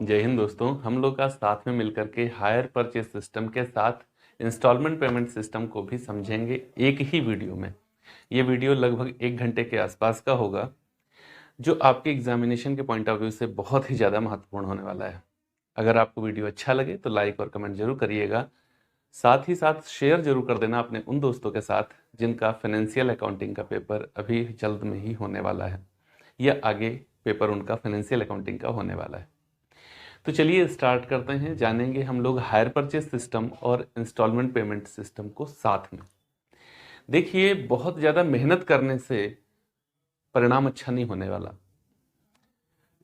जय हिंद दोस्तों। हम लोग का साथ में मिलकर के हायर परचेज सिस्टम के साथ इंस्टॉलमेंट पेमेंट सिस्टम को भी समझेंगे एक ही वीडियो में। ये वीडियो लगभग 1 घंटे के आसपास का होगा, जो आपके एग्जामिनेशन के पॉइंट ऑफ व्यू से बहुत ही ज़्यादा महत्वपूर्ण होने वाला है। अगर आपको वीडियो अच्छा लगे तो लाइक और कमेंट जरूर करिएगा। साथ ही साथ शेयर जरूर कर देना अपने उन दोस्तों के साथ जिनका फाइनेंशियल अकाउंटिंग का पेपर अभी जल्द में ही होने वाला है, या आगे पेपर उनका फाइनेंशियल अकाउंटिंग का होने वाला है। तो चलिए स्टार्ट करते हैं। जानेंगे हम लोग हायर परचेज सिस्टम और इंस्टॉलमेंट पेमेंट सिस्टम को साथ में। देखिए, बहुत ज़्यादा मेहनत करने से परिणाम अच्छा नहीं होने वाला।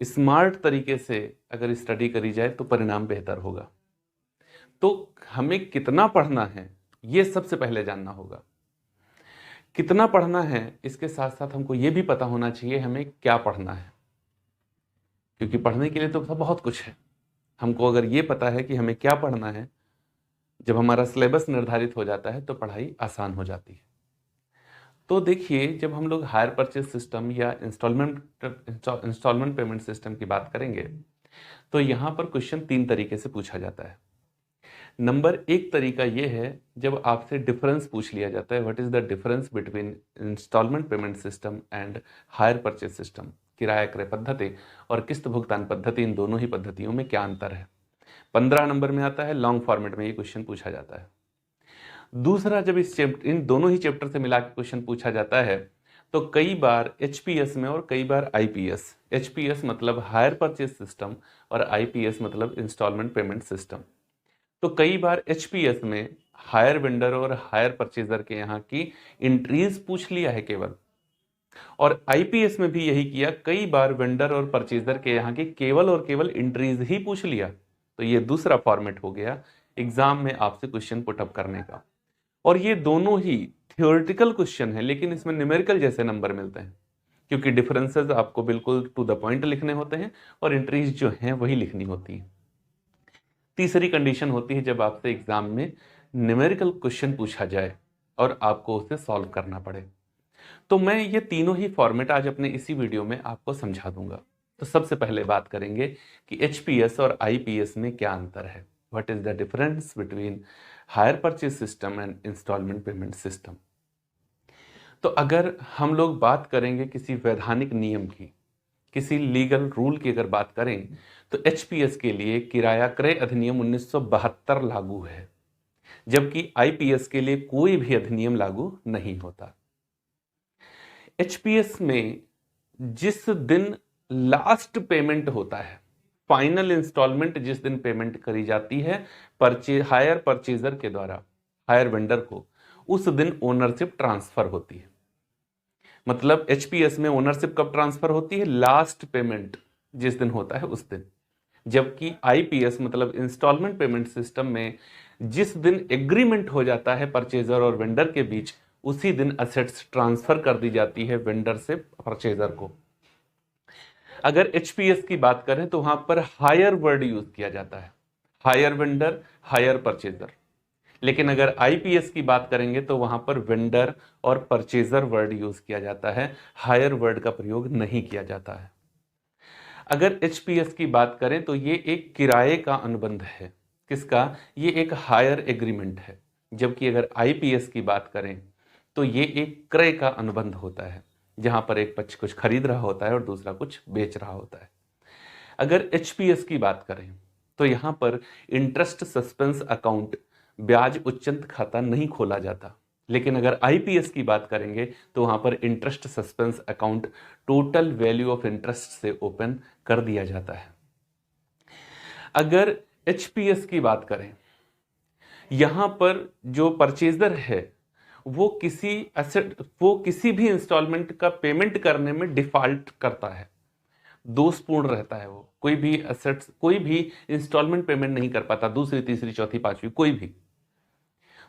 स्मार्ट तरीके से अगर स्टडी करी जाए तो परिणाम बेहतर होगा। तो हमें कितना पढ़ना है ये सबसे पहले जानना होगा। कितना पढ़ना है, इसके साथ साथ हमको ये भी पता होना चाहिए हमें क्या पढ़ना है, क्योंकि पढ़ने के लिए तो बहुत कुछ है। हमको अगर ये पता है कि हमें क्या पढ़ना है, जब हमारा सिलेबस निर्धारित हो जाता है तो पढ़ाई आसान हो जाती है। तो देखिए, जब हम लोग हायर परचेज सिस्टम या इंस्टॉलमेंट पेमेंट सिस्टम की बात करेंगे तो यहाँ पर क्वेश्चन 3 तरीके से पूछा जाता है। नंबर 1 तरीका ये है जब आपसे डिफरेंस पूछ लिया जाता है, what is the difference between instalment payment system and hire purchase system. किराया क्रय पद्धति और किस्त भुगतान पद्धति, इन दोनों ही पद्धतियों में क्या अंतर है। 15 नंबर में आता है, लॉन्ग फॉर्मेट में ये क्वेश्चन पूछा जाता है। दूसरा, जब इन दोनों ही चैप्टर से मिला के क्वेश्चन पूछा जाता है तो कई बार एचपीएस में और कई बार आईपीएस। एचपीएस मतलब हायर परचेज सिस्टम और आईपीएस मतलब इंस्टॉलमेंट पेमेंट सिस्टम। तो कई बार एचपीएस में हायर वेंडर और हायर परचेजर के यहाँ की एंट्रीज पूछ लिया है केवल, और आईपीएस में भी यही किया, कई बार वेंडर और परचेजर के यहाँ की केवल और केवल एंट्रीज ही पूछ लिया। तो ये दूसरा फॉर्मेट हो गया एग्जाम में आपसे क्वेश्चन पुटअप करने का। और ये दोनों ही थियोरेटिकल क्वेश्चन है, लेकिन इसमें न्यूमेरिकल जैसे नंबर मिलते हैं, क्योंकि डिफरेंसेस आपको बिल्कुल टू द पॉइंट लिखने होते हैं और एंट्रीज जो हैं वही लिखनी होती है। तीसरी कंडीशन होती है जब आपसे एग्जाम में न्यूमेरिकल क्वेश्चन पूछा जाए और आपको उसे सॉल्व करना पड़े। तो मैं ये तीनों ही फॉर्मेट आज अपने इसी वीडियो में आपको समझा दूंगा। तो सबसे पहले बात करेंगे कि एचपीएस और आईपीएस में क्या अंतर है, what is the difference between hire purchase system and instalment payment system. तो अगर हम लोग बात करेंगे किसी वैधानिक नियम की, किसी लीगल रूल की अगर बात करें, तो एचपीएस के लिए किराया क्रय अधिनियम 1972 लागू है, जबकि आईपीएस के लिए कोई भी अधिनियम लागू नहीं होता। एचपीएस में जिस दिन लास्ट पेमेंट होता है, फाइनल इंस्टॉलमेंट जिस दिन पेमेंट करी जाती है हायर परचेजर के द्वारा हायर वेंडर को, उस दिन ओनरशिप ट्रांसफर होती है। मतलब एचपीएस में ओनरशिप कब ट्रांसफर होती है, लास्ट पेमेंट जिस दिन होता है उस दिन। जबकि आईपीएस मतलब इंस्टॉलमेंट पेमेंट सिस्टम में जिस दिन एग्रीमेंट हो जाता है परचेजर और वेंडर के बीच, उसी दिन असेट्स ट्रांसफर कर दी जाती है वेंडर से परचेजर को। अगर एचपीएस की बात करें तो वहां पर हायर वर्ड यूज किया जाता है, हायर वेंडर हायर परचेजर। लेकिन अगर आईपीएस की बात करेंगे तो वहां पर वेंडर और परचेजर वर्ड यूज किया जाता है, हायर वर्ड का प्रयोग नहीं किया जाता है। अगर एचपीएस की बात करें तो ये एक किराए का अनुबंध है। किसका? ये एक हायर एग्रीमेंट है। जबकि अगर आईपीएस की बात करें तो ये एक क्रय का अनुबंध होता है, जहां पर एक पक्ष कुछ खरीद रहा होता है और दूसरा कुछ बेच रहा होता है। अगर एचपीएस की बात करें तो यहां पर इंटरेस्ट सस्पेंस अकाउंट, ब्याज उच्चंत खाता नहीं खोला जाता। लेकिन अगर आईपीएस की बात करेंगे तो वहां पर interest suspense account total value of interest से ओपन कर दिया जाता है। अगर एचपीएस की बात करें, यहां पर जो परचेजर है वो किसी भी इंस्टॉलमेंट का पेमेंट करने में डिफॉल्ट करता है, दोषपूर्ण रहता है। वो कोई भी असेट्स, कोई भी इंस्टॉलमेंट पेमेंट नहीं कर पाता, दूसरी तीसरी चौथी पांचवी कोई भी।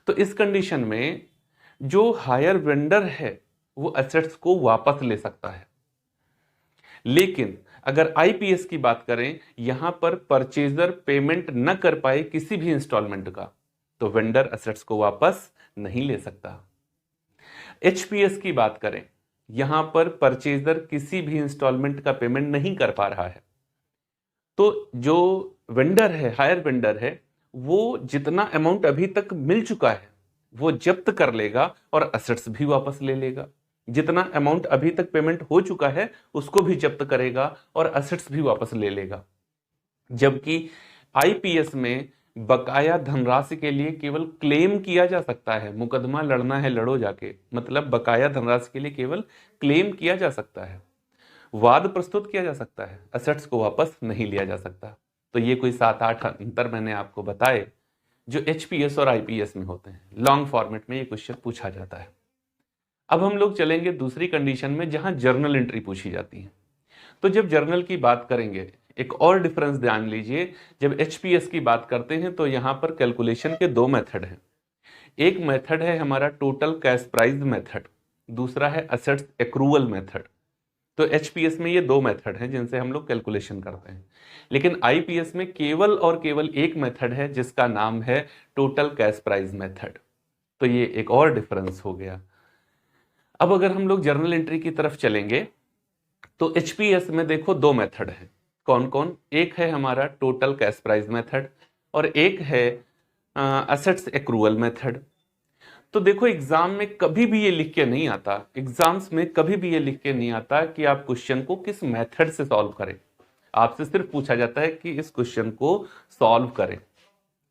तो इस कंडीशन में जो हायर वेंडर है वो एसेट्स को वापस ले सकता है। लेकिन अगर आईपीएस की बात करें, यहां पर परचेजर पेमेंट न कर पाए किसी भी इंस्टॉलमेंट का, तो वेंडर एसेट्स को वापस नहीं ले सकता। एचपीएस की बात करें, यहां पर परचेजर किसी भी इंस्टॉलमेंट का पेमेंट नहीं कर पा रहा है, तो जो वेंडर है, हायर वेंडर है, वो जितना अमाउंट अभी तक मिल चुका है वो जब्त कर लेगा और असेट्स भी वापस ले लेगा। जितना अमाउंट अभी तक पेमेंट हो चुका है उसको भी जब्त करेगा और असेट्स भी वापस ले लेगा। जबकि आईपीएस में बकाया धनराशि के लिए केवल क्लेम किया जा सकता है, मुकदमा लड़ना है लड़ो जाके, मतलब बकाया धनराशि के लिए केवल क्लेम किया जा सकता है, वाद प्रस्तुत किया जा सकता है, असेट्स को वापस नहीं लिया जा सकता। तो ये कोई 7-8 अंतर मैंने आपको बताए जो एचपीएस और आईपीएस में होते हैं। लॉन्ग फॉर्मेट में ये क्वेश्चन पूछा जाता है। अब हम लोग चलेंगे दूसरी कंडीशन में जहां जर्नल एंट्री पूछी जाती है। तो जब जर्नल की बात करेंगे, एक और डिफरेंस ध्यान लीजिए, जब एचपीएस की बात करते हैं तो यहां पर कैलकुलेशन के 2 मेथड हैं। एक मेथड है हमारा टोटल कैश प्राइस मेथड, दूसरा है असेट्स एक्रूवल मेथड। तो एचपीएस में ये 2 मेथड हैं जिनसे हम लोग कैलकुलेशन करते हैं, लेकिन आईपीएस में केवल और केवल एक मेथड है जिसका नाम है टोटल कैश प्राइस मेथड। तो ये एक और डिफरेंस हो गया। अब अगर हम लोग जर्नल एंट्री की तरफ चलेंगे तो एचपीएस में देखो 2 मेथड है। कौन कौन? एक है हमारा टोटल कैश प्राइस मेथड और एक है असेट्स एक्रूवल मेथड। तो देखो एग्जाम में कभी भी ये लिख के नहीं आता, एग्जाम्स में कभी भी ये लिख के नहीं आता कि आप क्वेश्चन को किस मेथड से सॉल्व करें। आपसे सिर्फ पूछा जाता है कि इस क्वेश्चन को सॉल्व करें,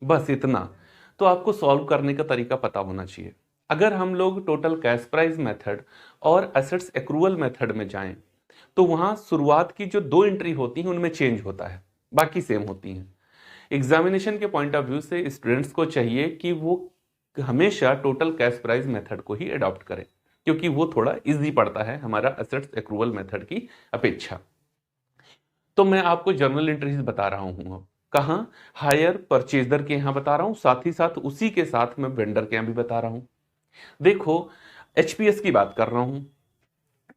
बस इतना। तो आपको सॉल्व करने का तरीका पता होना चाहिए। अगर हम लोग टोटल कैश प्राइस मेथड और असेट्स एक्रूवल मेथड में जाएं तो वहां शुरुआत की जो 2 एंट्री होती हैं उनमें चेंज होता है, बाकी सेम होती हैं। एग्जामिनेशन के पॉइंट ऑफ व्यू से स्टूडेंट्स को चाहिए कि वो हमेशा टोटल कैश प्राइस मेथड को ही अडॉप्ट करें, क्योंकि वो थोड़ा इजी पड़ता है हमारा असेट्स एक्रूवल मेथड की अपेक्षा। तो मैं आपको जर्नल एंट्रीज बता रहा हूं, कहां? हायर परचेजर के यहां बता रहा हूं, साथ ही साथ उसी के साथ मैं वेंडर के यहां भी बता रहा हूं। देखो एचपीएस की बात कर रहा हूं।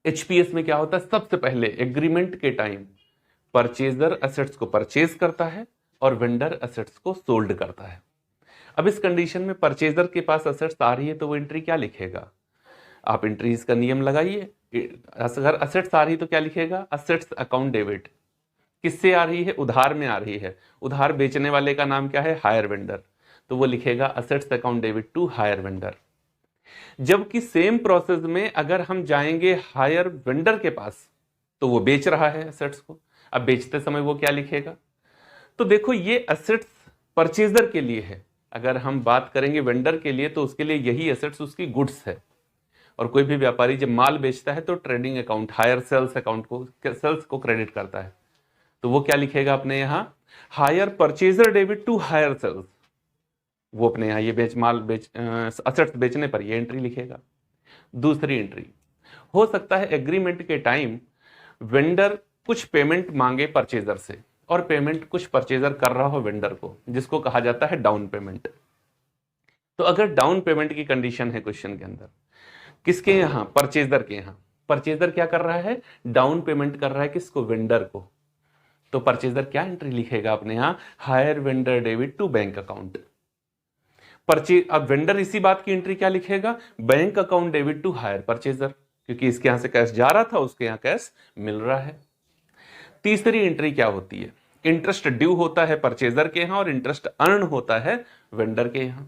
एचपीएस में क्या होता है? सबसे पहले एग्रीमेंट के टाइम परचेजर असेट्स को परचेज करता है और वेंडर असेट्स को सोल्ड करता है। अब इस कंडीशन में परचेजर के पास असेट्स आ रही है तो वो एंट्री क्या लिखेगा? आप एंट्रीज का नियम लगाइए। अगर असेट्स आ रही है तो क्या लिखेगा? Assets account debit. किससे आ रही है? उधार में आ रही है। उधार बेचने वाले का नाम क्या है? Hire vendor. तो वो लिखेगा assets account debit to hire vendor. जबकि सेम प्रोसेस में अगर हम जाएंगे हायर वेंडर के पास तो वो बेच रहा है असेट्स को। अब बेचते समय वो क्या लिखेगा? तो देखो ये असेट्स परचेजर के लिए है। अगर हम बात करेंगे वेंडर के लिए तो उसके लिए यही एसेट्स उसकी गुड्स है। और कोई भी व्यापारी जब माल बेचता है तो trading account, hire sales account को, सेल्स को क्रेडिट करता है। तो वो क्या लिखेगा अपने यहां? Hire purchaser debit to hire sales. वो अपने यहां ये असेट्स बेचने पर ये एंट्री लिखेगा। दूसरी एंट्री हो सकता है एग्रीमेंट के टाइम वेंडर कुछ पेमेंट मांगे परचेजर से और पेमेंट कुछ परचेजर कर रहा हो वेंडर को, जिसको कहा जाता है डाउन पेमेंट। तो अगर डाउन पेमेंट की कंडीशन है क्वेश्चन के अंदर, किसके यहां? परचेजर के यहां। परचेजर क्या कर रहा है? डाउन पेमेंट कर रहा है किसको? वेंडर को। तो परचेजर क्या एंट्री लिखेगा अपने यहां? Hire vendor debit to bank account. अब वेंडर इसी बात की एंट्री क्या लिखेगा? Bank account debit to hire purchaser, क्योंकि इसके यहां से कैश जा रहा था, उसके यहां कैश मिल रहा है। तीसरी एंट्री क्या होती है? इंटरेस्ट ड्यू होता है परचेजर के यहां और इंटरेस्ट अर्न होता है वेंडर के यहां।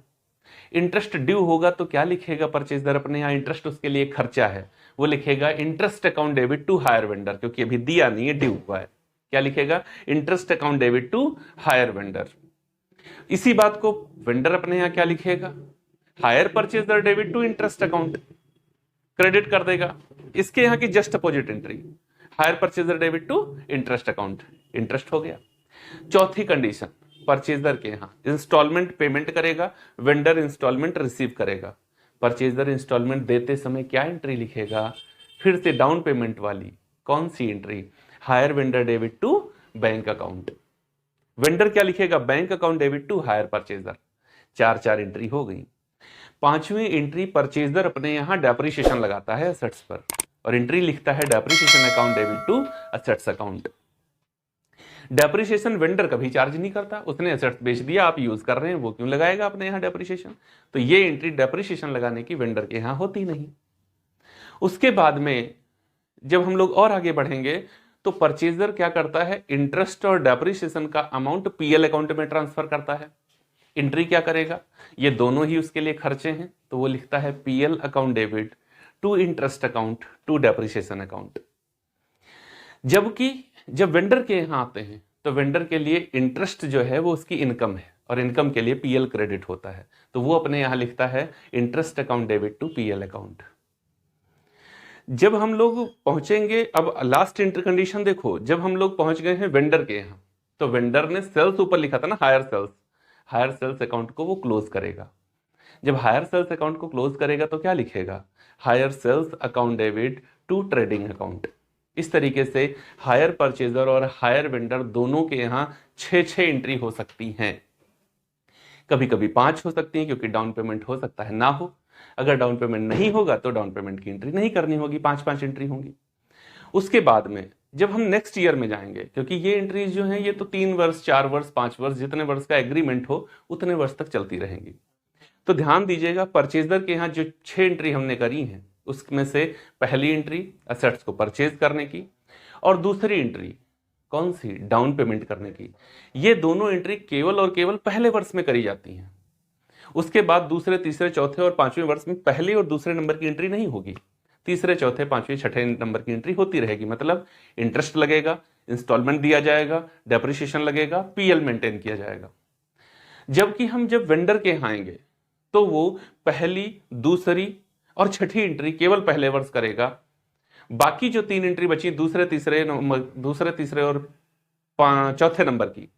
इंटरेस्ट ड्यू होगा तो क्या लिखेगा परचेजर अपने यहां? इंटरेस्ट उसके लिए खर्चा है, वो लिखेगा interest account debit to hire vendor, क्योंकि अभी दिया नहीं है, ड्यू हुआ है। क्या लिखेगा? Interest account debit to hire vendor. इसी बात को वेंडर अपने यहां क्या लिखेगा? Hire purchaser debit to interest account, credit कर देगा। इसके यहां की just opposite entry, hire purchaser debit to interest account, interest हो गया। चौथी कंडीशन, परचेजर के यहां इंस्टॉलमेंट पेमेंट करेगा, वेंडर इंस्टॉलमेंट रिसीव करेगा। परचेजर इंस्टॉलमेंट देते समय क्या एंट्री लिखेगा? फिर से डाउन पेमेंट वाली। कौन सी entry? Hire vendor debit to bank account. Vendor क्या लिखेगा? Bank account debit to hire purchaser. 4 entry हो गई। पांचवी एंट्री, परचेजर अपने यहां डेप्रिसिएशन लगाता है असेट्स पर और एंट्री लिखता है depreciation account debit to assets account. Depreciation vendor कभी चार्ज नहीं करता, उसने असेट्स बेच दिया, आप यूज कर रहे हैं, वो क्यों लगाएगा अपने यहां डेप्रिसिएशन? तो ये एंट्री डेप्रिसिएशन लगाने की वेंडर के यहां होती नहीं। उसके बाद में जब हम लोग और आगे बढ़ेंगे तो परचेजर क्या करता है, इंटरेस्ट और डेप्रिसिएशन का अमाउंट पीएल अकाउंट में ट्रांसफर करता है। एंट्री क्या करेगा, ये दोनों ही उसके लिए खर्चे हैं, तो वो लिखता है PL account debit to interest account to depreciation account. जबकि जब वेंडर के यहां आते हैं तो वेंडर के लिए इंटरेस्ट जो है वो उसकी इनकम है और इनकम के लिए पीएल क्रेडिट होता है, तो वो अपने यहां लिखता है interest account debit to PL account. जब हम लोग पहुंचेंगे, अब लास्ट इंटर कंडीशन देखो, जब हम लोग पहुंच गए हैं वेंडर के यहां, तो वेंडर ने सेल्स ऊपर लिखा था ना, हायर सेल्स अकाउंट को वो क्लोज करेगा। जब हायर सेल्स अकाउंट को क्लोज करेगा तो क्या लिखेगा, hire sales account debit to trading account. इस तरीके से हायर परचेजर और हायर वेंडर दोनों के यहां 6 एंट्री हो सकती हैं। कभी कभी 5 हो सकती हैं, क्योंकि डाउन पेमेंट हो सकता है ना हो। अगर डाउन पेमेंट नहीं होगा तो डाउन पेमेंट की एंट्री नहीं करनी होगी, 5 एंट्री होंगी। उसके बाद में जब हम नेक्स्ट ईयर में जाएंगे, क्योंकि ये एंट्रीज जो हैं ये तो 3 वर्ष, 4 वर्ष, 5 वर्ष, जितने वर्ष का एग्रीमेंट हो उतने वर्ष तक चलती रहेंगी। तो ध्यान दीजिएगा, परचेजर के यहाँ जो 6 एंट्री हमने करी है उसमें से पहली एंट्री असेट्स को परचेज करने की, और दूसरी एंट्री कौन सी, डाउन पेमेंट करने की। ये दोनों एंट्री केवल और केवल पहले वर्ष में करी जाती हैं। उसके बाद दूसरे, तीसरे, चौथे और 5वें वर्ष में पहले और दूसरे नंबर की एंट्री नहीं होगी। तीसरे, चौथे, 5वें, 6ठे नंबर की एंट्री होती रहेगी। मतलब इंटरेस्ट लगेगा, इंस्टॉलमेंट दिया जाएगा, डेप्रिसिएशन लगेगा, पीएल मेंटेन किया जाएगा। जबकि हम जब वेंडर के यहाँ आएंगे तो वो पहली, दूसरी और 6ठी एंट्री केवल पहले वर्ष करेगा। बाकी जो 3 एंट्री बची दूसरे, तीसरे और 4थे नंबर की,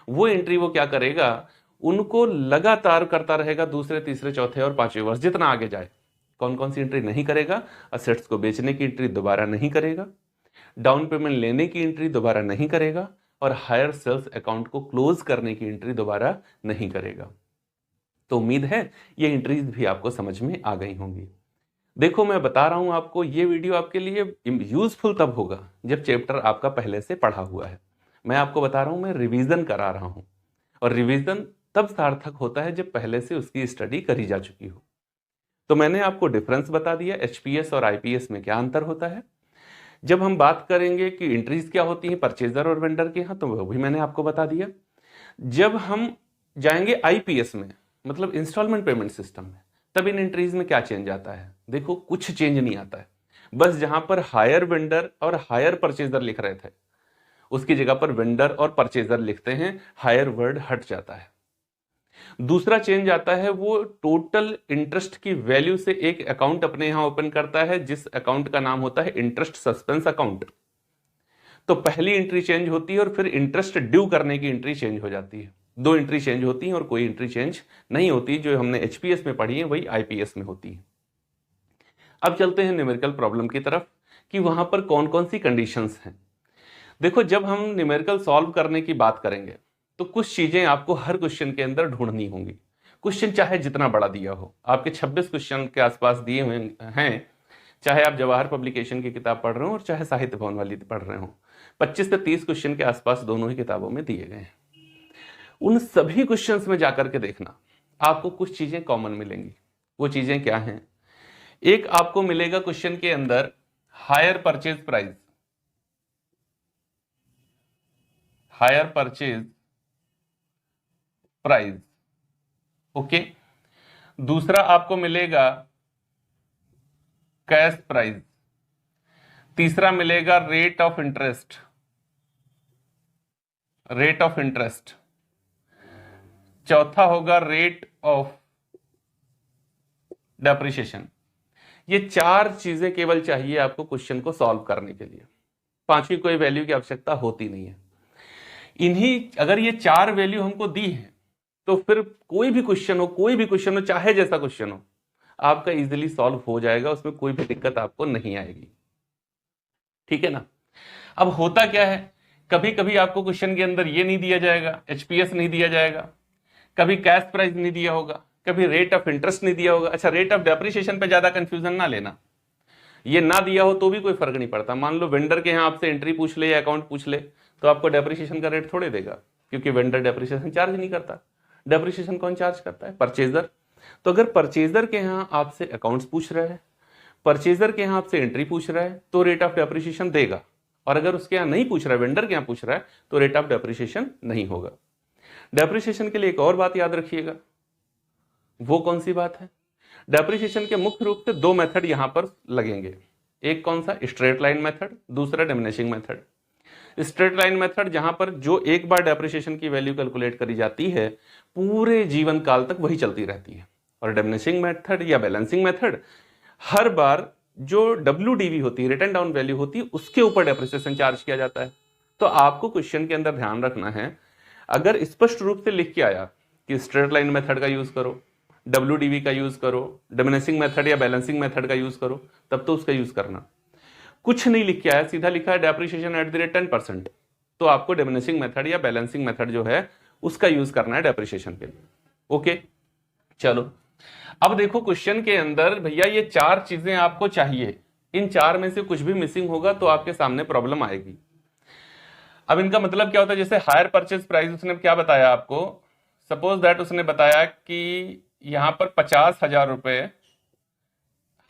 वो एंट्री वो क्या करेगा, उनको लगातार करता रहेगा दूसरे, तीसरे, चौथे और 5वें वर्ष जितना आगे जाए। कौन कौन सी एंट्री नहीं करेगा, असेट्स को बेचने की एंट्री दोबारा नहीं करेगा, डाउन पेमेंट लेने की एंट्री दोबारा नहीं करेगा, और हायर सेल्स अकाउंट को क्लोज करने की एंट्री दोबारा नहीं करेगा। तो उम्मीद है ये एंट्रीज भी आपको समझ में आ गई होंगी। देखो, मैं बता रहा हूं आपको, ये वीडियो आपके लिए यूजफुल तब होगा जब चैप्टर आपका पहले से पढ़ा हुआ है। मैं आपको बता रहा हूं, मैं रिवीजन करा रहा हूं, और रिवीजन तब सार्थक होता है जब पहले से उसकी स्टडी करी जा चुकी हो। तो मैंने आपको डिफरेंस बता दिया, एचपीएस और आईपीएस में क्या अंतर होता है। जब हम बात करेंगे कि एंट्रीज क्या होती हैं परचेजर और वेंडर के यहाँ, तो वो भी मैंने आपको बता दिया। जब हम जाएंगे आईपीएस में, मतलब इंस्टॉलमेंट पेमेंट सिस्टम में, तब इन एंट्रीज में क्या चेंज आता है। देखो, कुछ चेंज नहीं आता है, बस जहां पर हायर वेंडर और हायर परचेजर लिख रहे थे उसकी जगह पर वेंडर और परचेजर लिखते हैं, हायर वर्ड हट जाता है। दूसरा चेंज आता है, वो टोटल इंटरेस्ट की वैल्यू से एक अकाउंट अपने यहां ओपन करता है, जिस अकाउंट का नाम होता है इंटरेस्ट सस्पेंस अकाउंट। तो पहली एंट्री चेंज होती है और फिर इंटरेस्ट ड्यू करने की एंट्री चेंज हो जाती है। 2 एंट्री चेंज होती हैं और कोई एंट्री चेंज नहीं होती। जो हमने एचपीएस में पढ़ी है वही आईपीएस में होती है। अब चलते हैं न्यूमेरिकल प्रॉब्लम की तरफ कि वहां पर कौन कौन सी कंडीशंस हैं। देखो, जब हम न्यूमेरिकल सॉल्व करने की बात करेंगे तो कुछ चीजें आपको हर क्वेश्चन के अंदर ढूंढनी होंगी। क्वेश्चन चाहे जितना बड़ा दिया हो, आपके 26 क्वेश्चन के आसपास दिए हुए हैं, चाहे आप जवाहर पब्लिकेशन की किताब पढ़ रहे हो और चाहे साहित्य भवन वाली पढ़ रहे हो, 25 से 30 क्वेश्चन के आसपास दोनों ही किताबों में दिए गए हैं। उन सभी क्वेश्चंस में जाकर के देखना, आपको कुछ चीजें कॉमन मिलेंगी। वो चीजें क्या हैं? एक आपको मिलेगा क्वेश्चन के अंदर hire purchase price, hire purchase price, okay. दूसरा आपको मिलेगा कैश प्राइस। तीसरा मिलेगा rate of interest, rate of interest. चौथा होगा रेट ऑफ डेप्रिसिएशन। ये 4 चीजें केवल चाहिए आपको क्वेश्चन को सॉल्व करने के लिए। 5वीं कोई वैल्यू की आवश्यकता होती नहीं है। इन्हीं, अगर ये 4 वैल्यू हमको दी है तो फिर कोई भी क्वेश्चन हो, चाहे जैसा क्वेश्चन हो, आपका इजीली सॉल्व हो जाएगा, उसमें कोई भी दिक्कत आपको नहीं आएगी। ठीक है ना। अब होता क्या है, कभी कभी आपको क्वेश्चन के अंदर ये नहीं दिया जाएगा, एचपीएस नहीं दिया जाएगा, कभी कैश प्राइस नहीं दिया होगा, कभी रेट ऑफ इंटरेस्ट नहीं दिया होगा। अच्छा, रेट ऑफ डेप्रिसिएशन पे ज्यादा कंफ्यूजन ना लेना, ये ना दिया हो तो भी कोई फर्क नहीं पड़ता। मान लो वेंडर के यहाँ आपसे एंट्री पूछ ले या अकाउंट पूछ ले, तो आपको डेप्रिसिएशन का रेट थोड़े देगा, क्योंकि वेंडर डेप्रिसिएशन चार्ज नहीं करता। डेप्रिसिएशन कौन चार्ज करता है? परचेजर। तो अगर परचेजर के यहाँ आपसे अकाउंट्स पूछ रहा है, परचेजर के यहाँ आपसे एंट्री पूछ रहा है, तो रेट ऑफ डेप्रिसिएशन देगा। और अगर उसके यहाँ नहीं पूछ रहा है, वेंडर के यहाँ पूछ रहा है, तो रेट ऑफ डेप्रिसिएशन नहीं होगा। डेप्रिसिएशन के लिए एक और बात याद रखिएगा। वो कौन सी बात है? डेप्रिसिएशन के मुख्य रूप से दो मेथड यहां पर लगेंगे। एक कौन सा? स्ट्रेट लाइन मेथड, दूसरा diminishing method. Straight line method जहां पर जो एक बार डेप्रिसिएशन की वैल्यू कैलकुलेट करी जाती है पूरे जीवन काल तक वही चलती रहती है। और डिमिनिशिंग मेथड या बैलेंसिंग मेथड हर बार जो WDV होती है, रिटर्न डाउन वैल्यू होती है, उसके ऊपर डेप्रिसिएशन चार्ज किया जाता है। तो आपको क्वेश्चन के अंदर ध्यान रखना है, अगर स्पष्ट रूप से लिख के आया कि स्ट्रेट लाइन मेथड का यूज करो, WDV का यूज करो, डिमिनिशिंग मेथड या बैलेंसिंग मेथड का यूज करो, तब तो उसका यूज करना। कुछ नहीं लिख के आया, सीधा लिखा है डेप्रिसिएशन एट द रेट 10%, तो आपको डिमिनिशिंग मेथड या बैलेंसिंग मेथड जो है उसका यूज करना है डेप्रिसिएशन के लिए। ओके, चलो अब देखो क्वेश्चन के अंदर भैया ये चार चीजें आपको चाहिए, इन चार में से कुछ भी मिसिंग होगा तो आपके सामने प्रॉब्लम आएगी। अब इनका मतलब क्या होता है? जैसे हायर परचेज प्राइस उसने क्या बताया आपको, सपोज दैट उसने बताया कि यहां पर 50,000 रुपए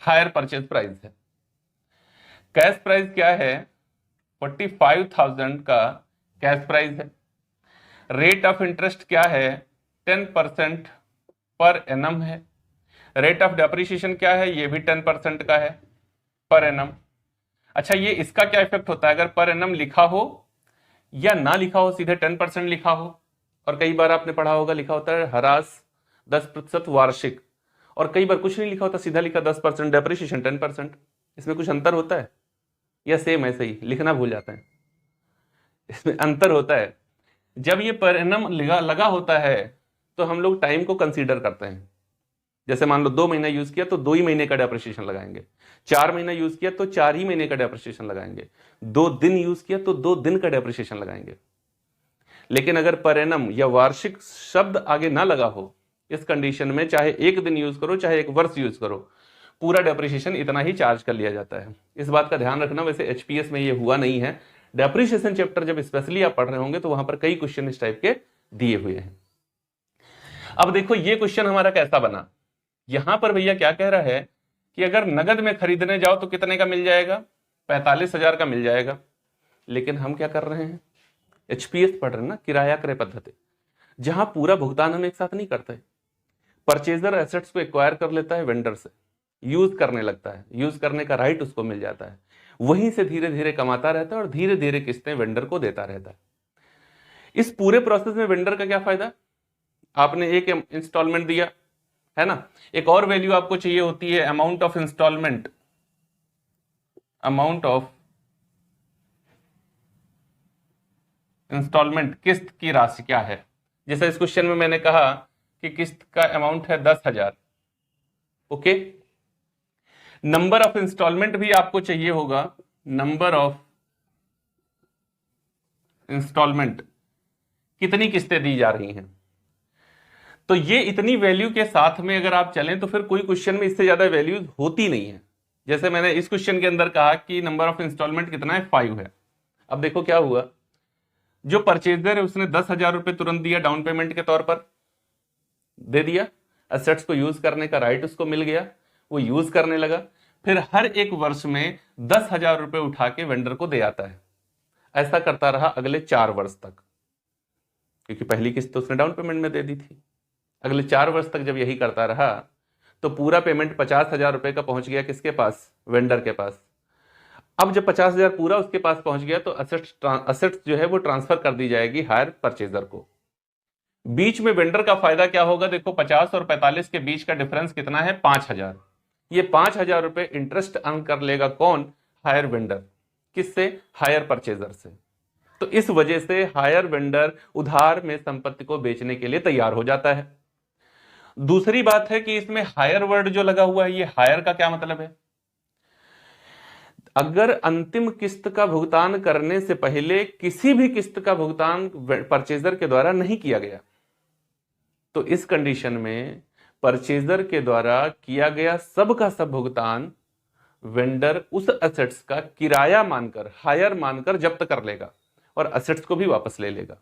हायर परचेज प्राइस है, कैश प्राइस क्या है? 45,000 का कैश प्राइस है। रेट ऑफ इंटरेस्ट क्या है? 10% पर एनम है। रेट ऑफ डेप्रिसिएशन क्या है? ये भी 10% का है पर एनम। अच्छा, ये इसका क्या इफेक्ट होता है अगर पर एनम लिखा हो या ना लिखा हो, सीधे 10% लिखा हो? और कई बार आपने पढ़ा होगा लिखा होता है हरास 10% वार्षिक, और कई बार कुछ नहीं लिखा होता, सीधा लिखा 10% डेप्रिसिएशन 10%। इसमें कुछ अंतर होता है या सेम ऐसे ही लिखना भूल जाता है? इसमें अंतर होता है। जब ये पर एनम लगा होता है तो हम लोग टाइम को कंसीडर करते हैं। जैसे मान लो 2 महीना यूज किया तो 2 ही महीने का डेप्रिसिएशन लगाएंगे, 4 महीना यूज किया तो 4 ही महीने का डेप्रिसिएशन लगाएंगे, 2 दिन यूज किया तो 2 दिन का डेप्रिसिएशन लगाएंगे। लेकिन अगर पर एनम या वार्षिक शब्द आगे ना लगा हो, इस कंडीशन में चाहे 1 दिन यूज करो चाहे 1 वर्ष यूज करो, पूरा डेप्रिसिएशन इतना ही चार्ज कर लिया जाता है। इस बात का ध्यान रखना। वैसे एचपीएस में ये हुआ नहीं है, डेप्रिसिएशन चैप्टर जब स्पेशली आप पढ़ रहे होंगे तो वहां पर कई क्वेश्चन इस टाइप के दिए हुए हैं। अब देखो ये क्वेश्चन हमारा कैसा बना। यहां पर भैया क्या कह रहा है कि अगर नगद में खरीदने जाओ तो कितने का मिल जाएगा? 45,000 का मिल जाएगा। लेकिन हम क्या कर रहे हैं? एचपीएस पढ़ रहे हैं ना, किराया क्रय पद्धति, जहां पूरा भुगतान हम एक साथ नहीं करते। परचेजर एसेट्स को एक्वायर कर लेता है वेंडर से, यूज करने लगता है, यूज करने का राइट उसको मिल जाता है, वहीं से धीरे धीरे कमाता रहता है और धीरे धीरे किस्तें वेंडर को देता रहता है। इस पूरे प्रोसेस में वेंडर का क्या फायदा? आपने एक इंस्टॉलमेंट दिया है ना, एक और वैल्यू आपको चाहिए होती है amount of instalment, amount of instalment, किस्त की राशि क्या है। जैसे इस क्वेश्चन में मैंने कहा कि किस्त का अमाउंट है 10,000। ओके, नंबर ऑफ इंस्टॉलमेंट भी आपको चाहिए होगा, नंबर ऑफ इंस्टॉलमेंट, कितनी किस्तें दी जा रही हैं। तो ये इतनी वैल्यू के साथ में अगर आप चलें तो फिर कोई क्वेश्चन में इससे ज्यादा वैल्यू होती नहीं है। जैसे मैंने इस क्वेश्चन के अंदर कहा कि नंबर ऑफ इंस्टॉलमेंट कितना है? 5 है। अब देखो क्या हुआ, जो परचेजर है उसने 10,000 रुपए तुरंत दिया डाउन पेमेंट के तौर पर, दे दिया, एसेट्स को यूज करने का राइट उसको मिल गया, वो यूज करने लगा, फिर हर एक वर्ष में 10,000 रुपए उठा के वेंडर को दे आता है। ऐसा करता रहा अगले 4 वर्ष तक, क्योंकि पहली किस्त तो उसने डाउन पेमेंट में दे दी थी। अगले 4 वर्ष तक जब यही करता रहा तो पूरा पेमेंट 50,000 रुपए का पहुंच गया किसके पास? वेंडर के पास। अब जब 50,000 पूरा उसके पास पहुंच गया तो असेट्स जो है वो ट्रांसफर कर दी जाएगी हायर परचेजर को। बीच में वेंडर का फायदा क्या होगा? देखो 50 और 45 के बीच का डिफरेंस कितना है? 5,000। ये 5,000 रुपए इंटरेस्ट अर्न कर लेगा कौन? Higher vendor. किससे? हायर परचेजर से। तो इस वजह से हायर वेंडर उधार में संपत्ति को बेचने के लिए तैयार हो जाता है। दूसरी बात है कि इसमें हायर वर्ड जो लगा हुआ है, ये हायर का क्या मतलब है? अगर अंतिम किस्त का भुगतान करने से पहले किसी भी किस्त का भुगतान परचेजर के द्वारा नहीं किया गया तो इस कंडीशन में परचेजर के द्वारा किया गया सब का सब भुगतान वेंडर उस एसेट्स का किराया मानकर, हायर मानकर जब्त कर लेगा और एसेट्स को भी वापस ले लेगा।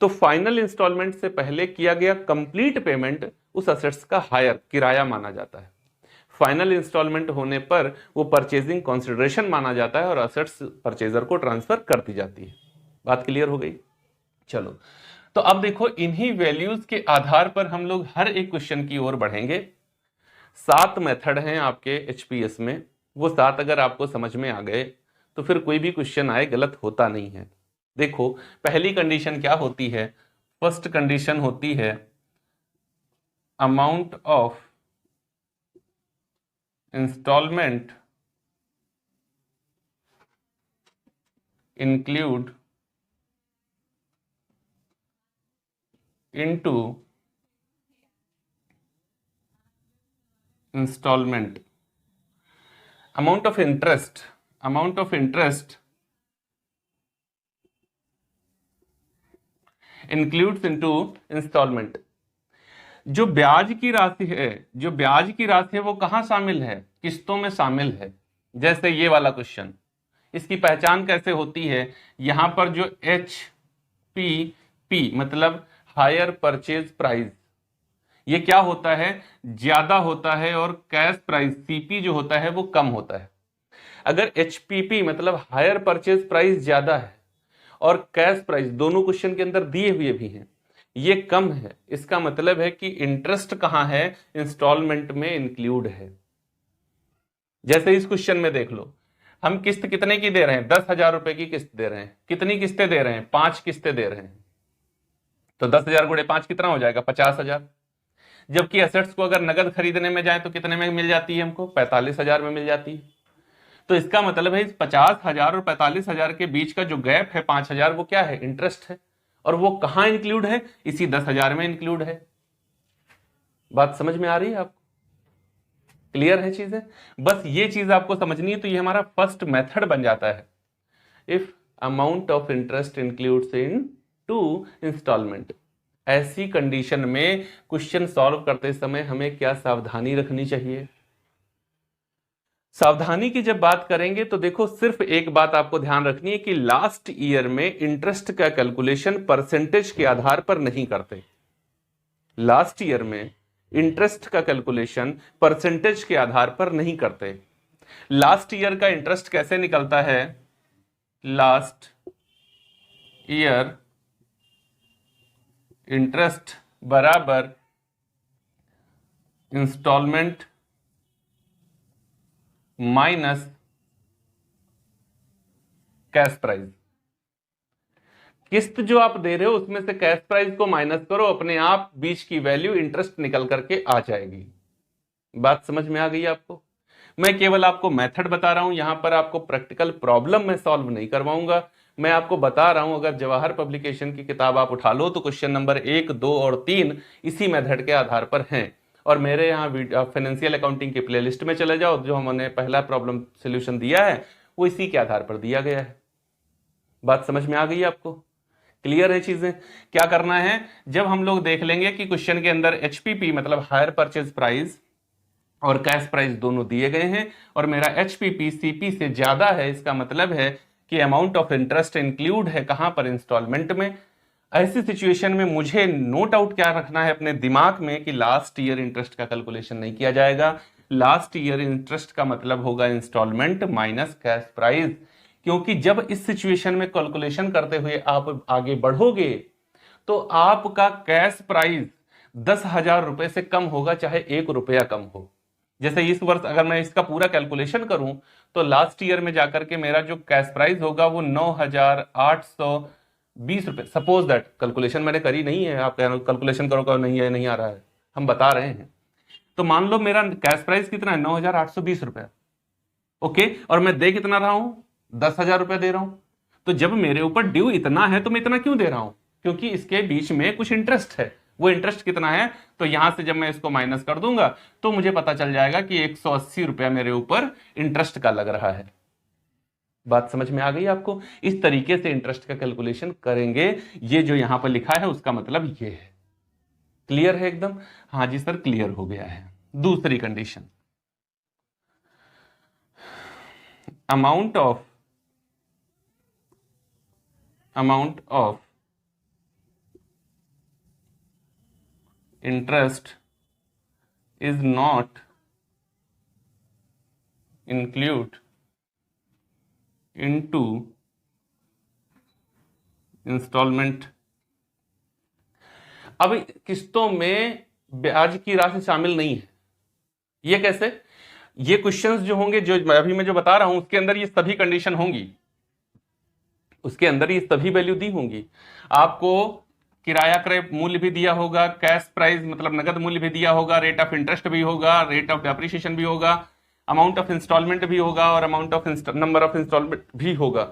तो फाइनल इंस्टॉलमेंट से पहले किया गया कंप्लीट पेमेंट उस एसेट्स का हायर, किराया माना जाता है। फाइनल इंस्टॉलमेंट होने पर वो परचेजिंग कंसिडरेशन माना जाता है और असेट्स परचेजर को ट्रांसफर कर दी जाती है। बात क्लियर हो गई? चलो, तो अब देखो इन्हीं वैल्यूज के आधार पर हम लोग हर एक क्वेश्चन की ओर बढ़ेंगे। 7 मेथड हैं आपके एचपीएस में, वो 7 अगर आपको समझ में आ गए तो फिर कोई भी क्वेश्चन आए गलत होता नहीं है। देखो, पहली कंडीशन क्या होती है? फर्स्ट कंडीशन होती है amount of instalment include into instalment. Amount of interest includes into instalment. जो ब्याज की राशि है वो कहां शामिल है? किस्तों में शामिल है। जैसे ये वाला क्वेश्चन, इसकी पहचान कैसे होती है? यहां पर जो HPP मतलब हायर परचेज प्राइस, ये क्या होता है? ज्यादा होता है, और कैश प्राइस CP जो होता है वो कम होता है। अगर HPP मतलब हायर परचेज प्राइस ज्यादा है और कैश प्राइस दोनों क्वेश्चन के अंदर दिए हुए भी हैं, ये कम है, इसका मतलब है कि इंटरेस्ट कहां है? इंस्टॉलमेंट में इंक्लूड है। जैसे इस क्वेश्चन में देख लो, हम किस्त कितने की दे रहे हैं? 10,000 रुपए की किस्त दे रहे हैं। कितनी किस्तें दे रहे हैं? 5 किस्तें दे रहे हैं। तो 10,000 गुणे 5 कितना हो जाएगा? 50,000। जबकि एसेट्स को अगर नगद खरीदने में जाए तो कितने में मिल जाती है हमको? 45,000 में मिल जाती है। तो इसका मतलब है इस 50,000 और 45,000 के बीच का जो गैप है 5,000, वो क्या है? इंटरेस्ट है। और वो कहां इंक्लूड है? इसी 10,000 में इंक्लूड है। बात समझ में आ रही है आपको? क्लियर है चीजें? बस ये चीज आपको समझनी है। तो ये हमारा फर्स्ट मेथड बन जाता है, if amount of interest includes into instalment. ऐसी कंडीशन में क्वेश्चन सॉल्व करते समय हमें क्या सावधानी रखनी चाहिए? सावधानी की जब बात करेंगे तो देखो, सिर्फ एक बात आपको ध्यान रखनी है कि लास्ट ईयर में इंटरेस्ट का कैलकुलेशन परसेंटेज के आधार पर नहीं करते। लास्ट ईयर में इंटरेस्ट का कैलकुलेशन परसेंटेज के आधार पर नहीं करते। लास्ट ईयर का इंटरेस्ट कैसे निकलता है? लास्ट ईयर इंटरेस्ट बराबर इंस्टॉलमेंट माइनस कैश प्राइस। किस्त जो आप दे रहे हो उसमें से कैश प्राइस को माइनस करो, अपने आप बीच की वैल्यू इंटरेस्ट निकल करके आ जाएगी। बात समझ में आ गई आपको? मैं केवल आपको मेथड बता रहा हूं, यहां पर आपको प्रैक्टिकल प्रॉब्लम मैं सॉल्व नहीं करवाऊंगा। मैं आपको बता रहा हूं, अगर जवाहर पब्लिकेशन की किताब आप उठा लो तो क्वेश्चन नंबर 1, 2 और 3 इसी मेथड के आधार पर हैं। और मेरे यहाँ फाइनेंशियल अकाउंटिंग की प्लेलिस्ट में चले जाओ, जो हमने पहला प्रॉब्लम सोल्यूशन दिया है वो इसी के आधार पर दिया गया है। बात समझ में आ गई आपको? क्लियर है चीजें? क्या करना है, जब हम लोग देख लेंगे कि क्वेश्चन के अंदर HPP मतलब हायर परचेज प्राइस और कैश प्राइस दोनों दिए गए हैं और मेरा HPP CP से ज्यादा है, इसका मतलब है कि अमाउंट ऑफ इंटरेस्ट इंक्लूड है कहां पर? इंस्टॉलमेंट में। ऐसी सिचुएशन में मुझे नोट आउट क्या रखना है अपने दिमाग में कि लास्ट ईयर इंटरेस्ट का कैलकुलेशन नहीं किया जाएगा। लास्ट ईयर इंटरेस्ट का मतलब होगा इंस्टॉलमेंट माइनस कैश प्राइस। क्योंकि जब इस सिचुएशन में कैलकुलेशन करते हुए आप आगे बढ़ोगे तो आपका कैश प्राइस 10,000 रुपए से कम होगा, चाहे 1 रुपया कम हो। जैसे इस वर्ष अगर मैं इसका पूरा कैलकुलेशन करूं तो लास्ट ईयर में जाकर के मेरा जो कैश प्राइस होगा वो 9,820 रुपए। सपोज दैट, कैलकुलेशन मैंने करी नहीं है, आप कैलकुलेशन करो करो नहीं है, नहीं आ रहा है, हम बता रहे हैं। तो मान लो मेरा कैश प्राइस कितना है? 9,820 रुपए। ओके, और मैं दे कितना रहा हूं? 10,000 रुपए दे रहा हूं। तो जब मेरे ऊपर ड्यू इतना है तो मैं इतना क्यों दे रहा हूं? क्योंकि इसके बीच में कुछ इंटरेस्ट है। वो इंटरेस्ट कितना है? तो यहां से जब मैं इसको माइनस कर दूंगा तो मुझे पता चल जाएगा कि 180 रुपया मेरे ऊपर इंटरेस्ट का लग रहा है। बात समझ में आ गई आपको? इस तरीके से इंटरेस्ट का कैलकुलेशन करेंगे। ये जो यहां पर लिखा है उसका मतलब ये है। क्लियर है एकदम? हाँ जी सर, क्लियर हो गया है। दूसरी condition, amount of interest is not include into instalment. अब किस्तों में ब्याज की राशि शामिल नहीं है, ये कैसे? ये क्वेश्चंस जो होंगे, जो अभी मैं जो बता रहा हूं, उसके अंदर ये सभी कंडीशन होंगी, उसके अंदर ये सभी वैल्यू दी होंगी। आपको किराया क्रय मूल्य भी दिया होगा, कैश प्राइस मतलब नगद मूल्य भी दिया होगा, रेट ऑफ इंटरेस्ट भी होगा, रेट ऑफ डेप्रिसिएशन भी होगा, अमाउंट ऑफ इंस्टॉलमेंट भी होगा और amount of number of instalment भी होगा,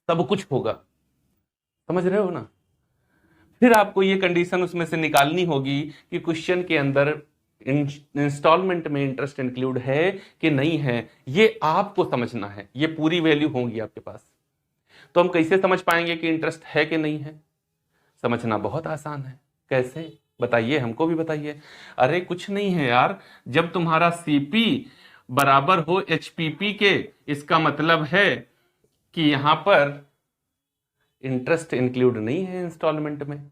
सब कुछ होगा। समझ रहे हो ना? फिर आपको ये कंडीशन उसमें से निकालनी होगी कि क्वेश्चन के अंदर इंस्टॉलमेंट में इंटरेस्ट इंक्लूड है कि नहीं है, ये आपको समझना है। ये पूरी वैल्यू होंगी आपके पास। तो हम कैसे समझ पाएंगे कि इंटरेस्ट है कि नहीं है? समझना बहुत आसान है। कैसे बताइए, हमको भी बताइए। अरे कुछ नहीं है यार, जब तुम्हारा सीपी बराबर हो एचपीपी के, इसका मतलब है कि यहां पर इंटरेस्ट इंक्लूड नहीं है इंस्टॉलमेंट में।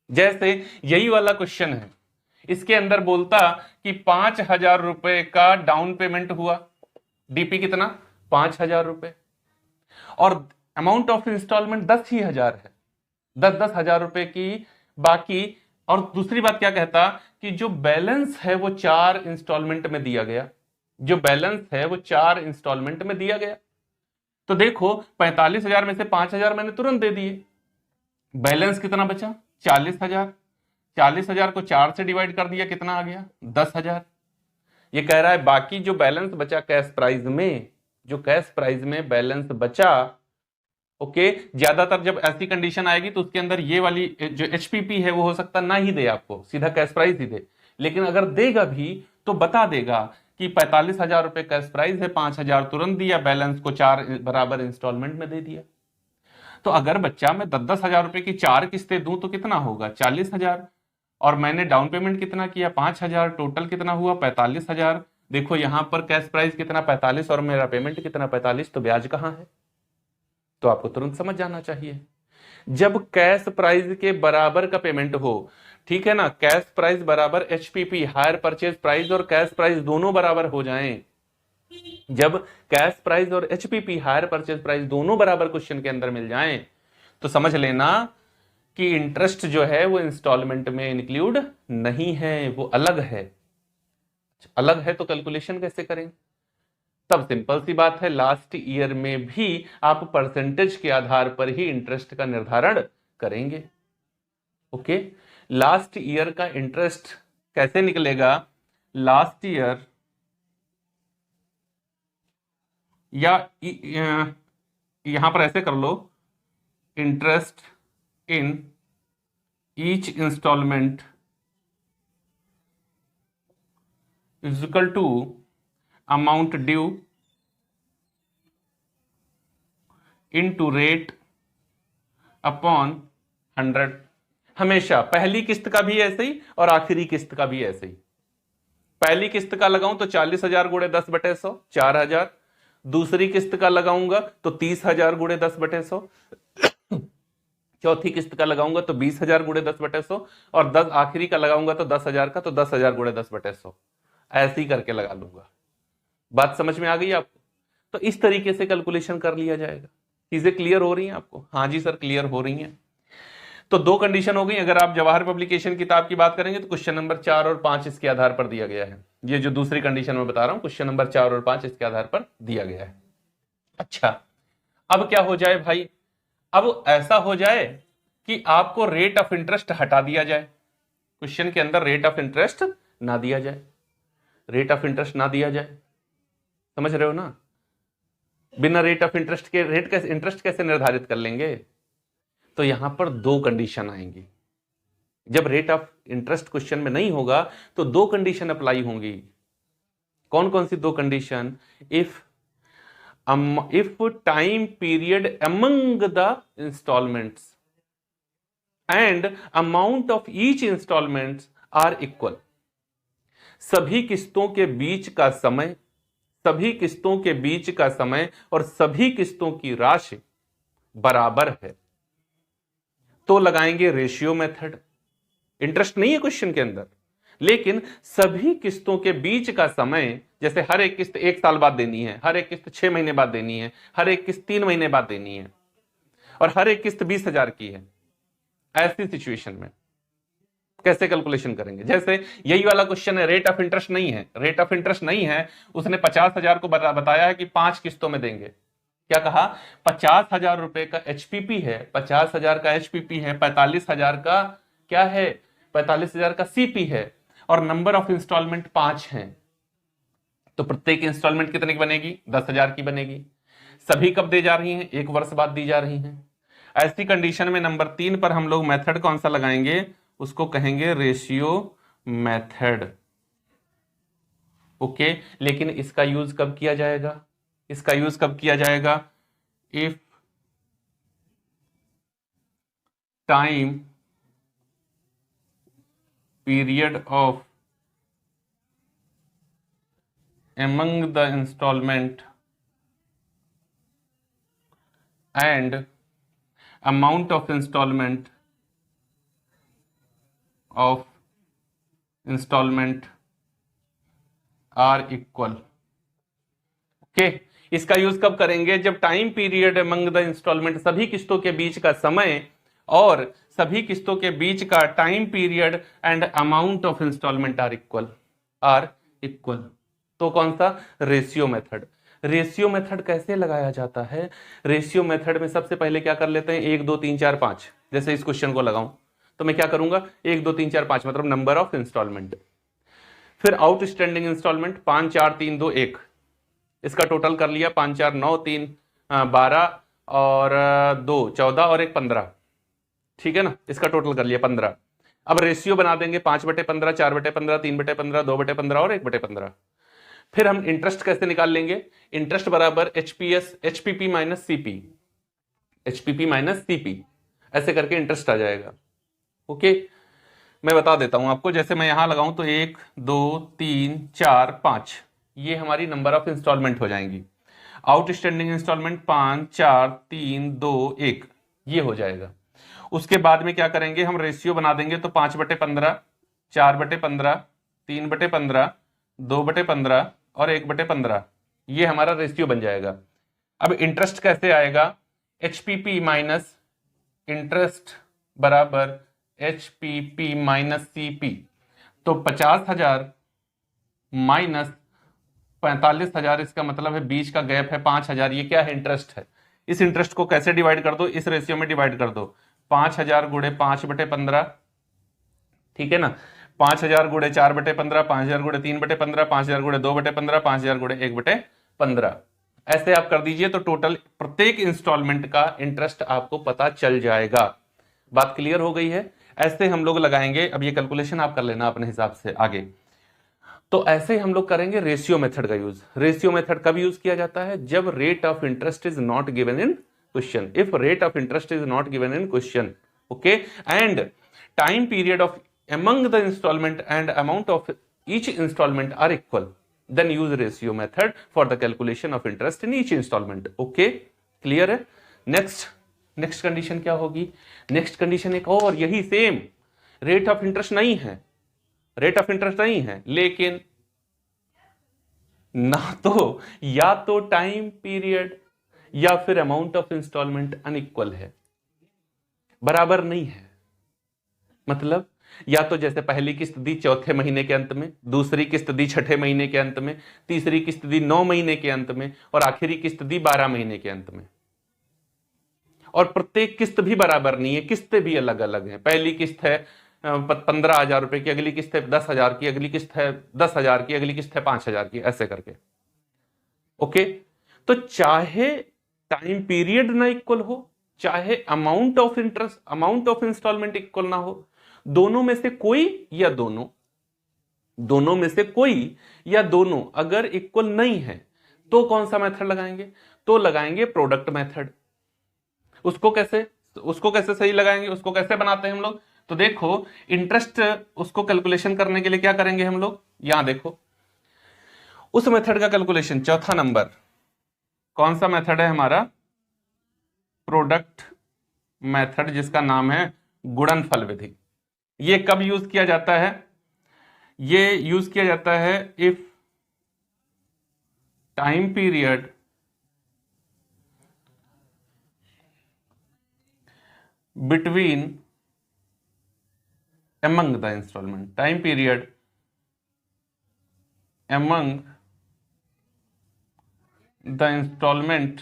जैसे यही वाला क्वेश्चन है, इसके अंदर बोलता कि 5,000 रुपए का डाउन पेमेंट हुआ, डीपी कितना? 5,000 रुपए, और अमाउंट ऑफ इंस्टॉलमेंट 10,000 है, 10,000 रुपए की बाकी। और दूसरी बात क्या कहता कि जो बैलेंस है वो 4 इंस्टॉलमेंट में दिया गया, जो बैलेंस है वो 4 इंस्टॉलमेंट में दिया गया। तो देखो 45,000 में से 5,000 मैंने तुरंत दे दिए, बैलेंस कितना बचा? 40,000। 40,000 को 4 से डिवाइड कर दिया, कितना आ गया? 10,000। ये कह रहा है बाकी जो बैलेंस बचा कैश प्राइस में, जो कैश प्राइस में बैलेंस बचा, ओके, ज्यादातर जब ऐसी कंडीशन आएगी तो उसके अंदर ये वाली जो एचपीपी है वो हो सकता ना ही दे आपको, सीधा कैश प्राइस ही दे। लेकिन अगर देगा भी तो बता देगा कि 45,000 रुपए कैश प्राइस है, 5,000 तुरंत दिया, बैलेंस को 4 बराबर इंस्टॉलमेंट में दे दिया। तो अगर बच्चा मैं 10,000 रुपए की 4 किस्तें दूं तो कितना होगा? 40,000। और मैंने डाउन पेमेंट कितना किया? 5,000। टोटल कितना हुआ? 45,000। देखो यहां पर कैश प्राइस कितना? 45, और मेरा पेमेंट कितना? 45। तो ब्याज कहां है? तो आपको तुरंत समझ जाना चाहिए। जब कैश प्राइस के बराबर का पेमेंट हो, ठीक है ना, कैश प्राइस बराबर एचपीपी हायर परचेज प्राइस, और कैश प्राइस दोनों बराबर हो जाएं, जब कैश प्राइस और एचपीपी हायर परचेज प्राइस दोनों बराबर क्वेश्चन के अंदर मिल जाएं, तो समझ लेना कि इंटरेस्ट जो है वो इंस्टॉलमेंट में इंक्लूड नहीं है, वो अलग है। अलग है तो कैलकुलेशन कैसे करें? तब सिंपल सी बात है, लास्ट ईयर में भी आप परसेंटेज के आधार पर ही इंटरेस्ट का निर्धारण करेंगे। ओके, लास्ट ईयर का इंटरेस्ट कैसे निकलेगा? लास्ट ईयर या यहां पर ऐसे कर लो, interest in each instalment is equal to amount due into rate upon 100। हमेशा पहली किस्त का भी ऐसे ही और आखिरी किस्त का भी ऐसे ही। पहली किस्त का लगाऊं तो 40,000 गुणे 10/100, 4,000। दूसरी किस्त का लगाऊंगा तो 30,000 गुणे 10/100। चौथी किस्त का लगाऊंगा तो 20,000 गुणे 10/100, और 10 आखिरी का लगाऊंगा तो 10,000 का, तो 10,000 गुणे 10/100। ऐसे ही करके लगा लूंगा। बात समझ में आ गई आपको? तो इस तरीके से कैलकुलेशन कर लिया जाएगा। चीजें क्लियर हो रही हैं आपको? हाँ जी सर, क्लियर हो रही हैं। तो 2 कंडीशन हो गई। अगर आप जवाहर पब्लिकेशन किताब की बात करेंगे तो क्वेश्चन नंबर 4 और 5 इसके आधार पर दिया गया है। ये जो दूसरी कंडीशन मैं बता रहा हूं, क्वेश्चन नंबर 4 और 5 इसके आधार पर दिया गया है। अच्छा, अब क्या हो जाए भाई? अब ऐसा हो जाए कि आपको रेट ऑफ इंटरेस्ट हटा दिया जाए, क्वेश्चन के अंदर रेट ऑफ इंटरेस्ट ना दिया जाए, रेट ऑफ इंटरेस्ट ना दिया जाए। समझ रहे हो ना? बिना रेट ऑफ इंटरेस्ट के रेट कैसे, इंटरेस्ट कैसे निर्धारित कर लेंगे? तो यहां पर 2 कंडीशन आएंगी। जब रेट ऑफ इंटरेस्ट क्वेश्चन में नहीं होगा तो 2 कंडीशन अप्लाई होंगी। कौन कौन सी 2 condition? If time period among the instalments and amount of each instalment are equal. सभी किस्तों के बीच का समय, सभी किस्तों के बीच का समय और सभी किस्तों की राशि बराबर है, तो लगाएंगे रेशियो मेथड। इंटरेस्ट नहीं है क्वेश्चन के अंदर, लेकिन सभी किस्तों के बीच का समय, जैसे हर एक किस्त 1 साल बाद देनी है, हर एक किस्त 6 महीने बाद देनी है, हर एक किस्त 3 महीने बाद देनी है, और हर एक किस्त 20,000 की है, ऐसी सिचुएशन में कैसे कैलकुलेशन करेंगे? जैसे यही वाला क्वेश्चन है, रेट ऑफ इंटरेस्ट नहीं है, रेट ऑफ इंटरेस्ट नहीं है, उसने 50,000 को बताया है कि 5 किस्तों में देंगे। क्या कहा? 50,000 रुपए का एचपीपी है, 50,000 का एचपीपी है, 45,000 का क्या है, 45,000 का सीपी है, और नंबर ऑफ इंस्टॉलमेंट 5 हैं। तो प्रत्येक इंस्टॉलमेंट कितने की बनेगी? 10,000 की बनेगी। सभी कब दे जा रही हैं? 1 वर्ष बाद दी जा रही हैं। ऐसी कंडीशन में नंबर 3 पर हम लोग मेथड कौन सा लगाएंगे? उसको कहेंगे रेशियो मेथड। ओके, लेकिन इसका यूज कब किया जाएगा? इसका यूज कब किया जाएगा? If time period of among the installment and amount of installment are equal। Okay, इसका यूज कब करेंगे? जब time period among the instalment, सभी किस्तों के बीच का समय और सभी किस्तों के बीच का time period and amount of instalment are equal. तो कौन सा? Ratio method. रेशियो मेथड कैसे लगाया जाता है? रेशियो मेथड में सबसे पहले क्या कर लेते हैं? 1 2 3 4 5। जैसे इस क्वेश्चन को लगाऊं तो मैं क्या करूंगा? 1 2 3 4 5 मतलब नंबर ऑफ इंस्टॉलमेंट। फिर आउटस्टैंडिंग इंस्टॉलमेंट 5 4 3 2 1, इसका टोटल कर लिया। 5 4 9 3 12 और 2 14 और 1 15। ठीक है ना, इसका टोटल कर लिया 15। अब रेशियो बना देंगे 5/15, 4/15, 3/15, 2/15 और 1/15। फिर हम इंटरेस्ट कैसे निकाल लेंगे? इंटरेस्ट बराबर HPP minus CP, HPP minus CP, ऐसे करके इंटरेस्ट आ जाएगा। ओके, मैं बता देता हूं आपको। जैसे मैं यहां लगाऊं तो 1 2 3 4 5, ये हमारी नंबर ऑफ इंस्टॉलमेंट हो जाएंगी। आउटस्टैंडिंग इंस्टॉलमेंट 5 4 3 2 1, ये हो जाएगा। उसके बाद में क्या करेंगे? हम रेशियो बना देंगे तो 5/15, 4/15, 3/15, 2/15 और 1/15, ये हमारा रेशियो बन जाएगा। अब इंटरेस्ट कैसे आएगा? एचपीपी माइनस इंटरेस्ट बराबर एचपीपी माइनस सीपी। तो 50,000 माइनस 45,000, इसका मतलब है बीच का गैप है 5,000, ये क्या है? इंटरेस्ट है। इस इंटरेस्ट को कैसे डिवाइड कर दो? इस रेशियो में डिवाइड कर दो। 5,000 गुणे 5/15, ठीक है ना, 5,000 गुणे 4/15, 5,000 गुणे 3/15, 5,000 गुणे 2/15, 5,000 गुणे 1/15, ऐसे आप कर दीजिए तो टोटल प्रत्येक इंस्टॉलमेंट का इंटरेस्ट आपको पता चल जाएगा। बात क्लियर हो गई है? ऐसे हम लोग लगाएंगे। अब ये कैलकुलेशन आप कर लेना अपने हिसाब से आगे। तो ऐसे हम लोग करेंगे रेशियो मेथड का यूज। रेशियो मेथड कब यूज किया जाता है? जब rate of interest is not given in question. If rate of interest is not given in question, okay, and time period of among the installment and amount of each installment are equal, then use ratio method for the calculation of interest in each installment। okay, clear है? next condition क्या होगी? next condition एक और, यही same, rate of interest नहीं है, rate of interest नहीं है, लेकिन ना तो या तो टाइम पीरियड या फिर अमाउंट ऑफ इंस्टॉलमेंट अनइक्वल है, बराबर नहीं है। मतलब या तो जैसे पहली किस्त दी चौथे महीने के अंत में, दूसरी किस्त दी छठे महीने के अंत में, तीसरी किस्त दी 9 महीने के अंत में, और आखिरी किस्त दी 12 महीने के अंत में। और प्रत्येक किस्त भी बराबर नहीं है, किस्तें भी अलग अलग हैं। पहली किस्त है 15,000 रुपए की, अगली किस्त है 10,000 की, अगली किस्त है 10,000 की, अगली किस्त है 5,000 की, ऐसे करके। ओके, तो चाहे टाइम पीरियड ना इक्वल हो, चाहे amount of interest, amount of instalment equal ना हो, दोनों में से कोई या दोनों, दोनों में से कोई या दोनों अगर इक्वल नहीं है तो कौन सा मेथड लगाएंगे? तो लगाएंगे प्रोडक्ट मेथड। उसको कैसे सही लगाएंगे? उसको कैसे बनाते हैं हम लोग? तो देखो, इंटरेस्ट उसको कैलकुलेशन करने के लिए क्या करेंगे हम लोग? यहां देखो, उस मेथड का कैलकुलेशन, चौथा नंबर कौन सा मेथड है हमारा? प्रोडक्ट मेथड, जिसका नाम है गुणनफल विधि। ये कब यूज किया जाता है? ये यूज किया जाता है if time period between among the installment, time period among the installment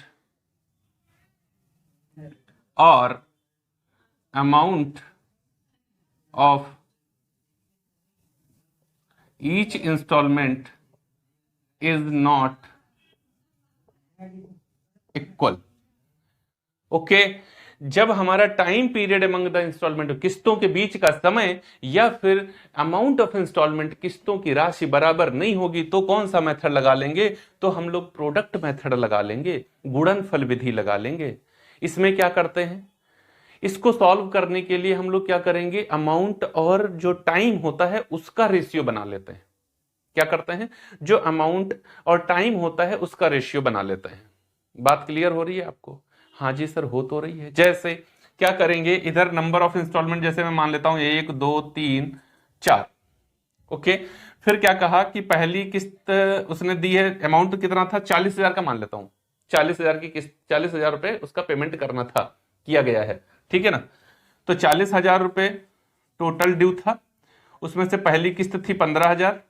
or amount of each installment is not equal. Okay जब हमारा time period among the instalment, किस्तों के बीच का समय, या फिर अमाउंट ऑफ इंस्टॉलमेंट, किस्तों की राशि बराबर नहीं होगी, तो कौन सा मेथड लगा लेंगे? तो हम लोग प्रोडक्ट मेथड लगा लेंगे, गुणनफल विधि लगा लेंगे। इसमें क्या करते हैं, इसको सॉल्व करने के लिए हम लोग क्या करेंगे, अमाउंट और जो टाइम होता है उसका रेशियो बना लेते हैं। क्या करते हैं, जो अमाउंट और टाइम होता है उसका रेशियो बना लेते हैं। बात क्लियर हो रही है आपको? हाँ जी सर, हो तो रही है। जैसे क्या करेंगे, इधर नंबर ऑफ इंस्टॉलमेंट जैसे मैं मान लेता हूं 1 2 3 4। ओके, फिर क्या कहा कि पहली किस्त उसने दी है, अमाउंट कितना था, 40,000 का मान लेता हूं, 40,000 की किस्त, 40,000 रुपए उसका पेमेंट करना था, किया गया है, ठीक है ना। तो 40,000 रुपए टोटल ड्यू था, उसमें से पहली किस्त थी 15,000,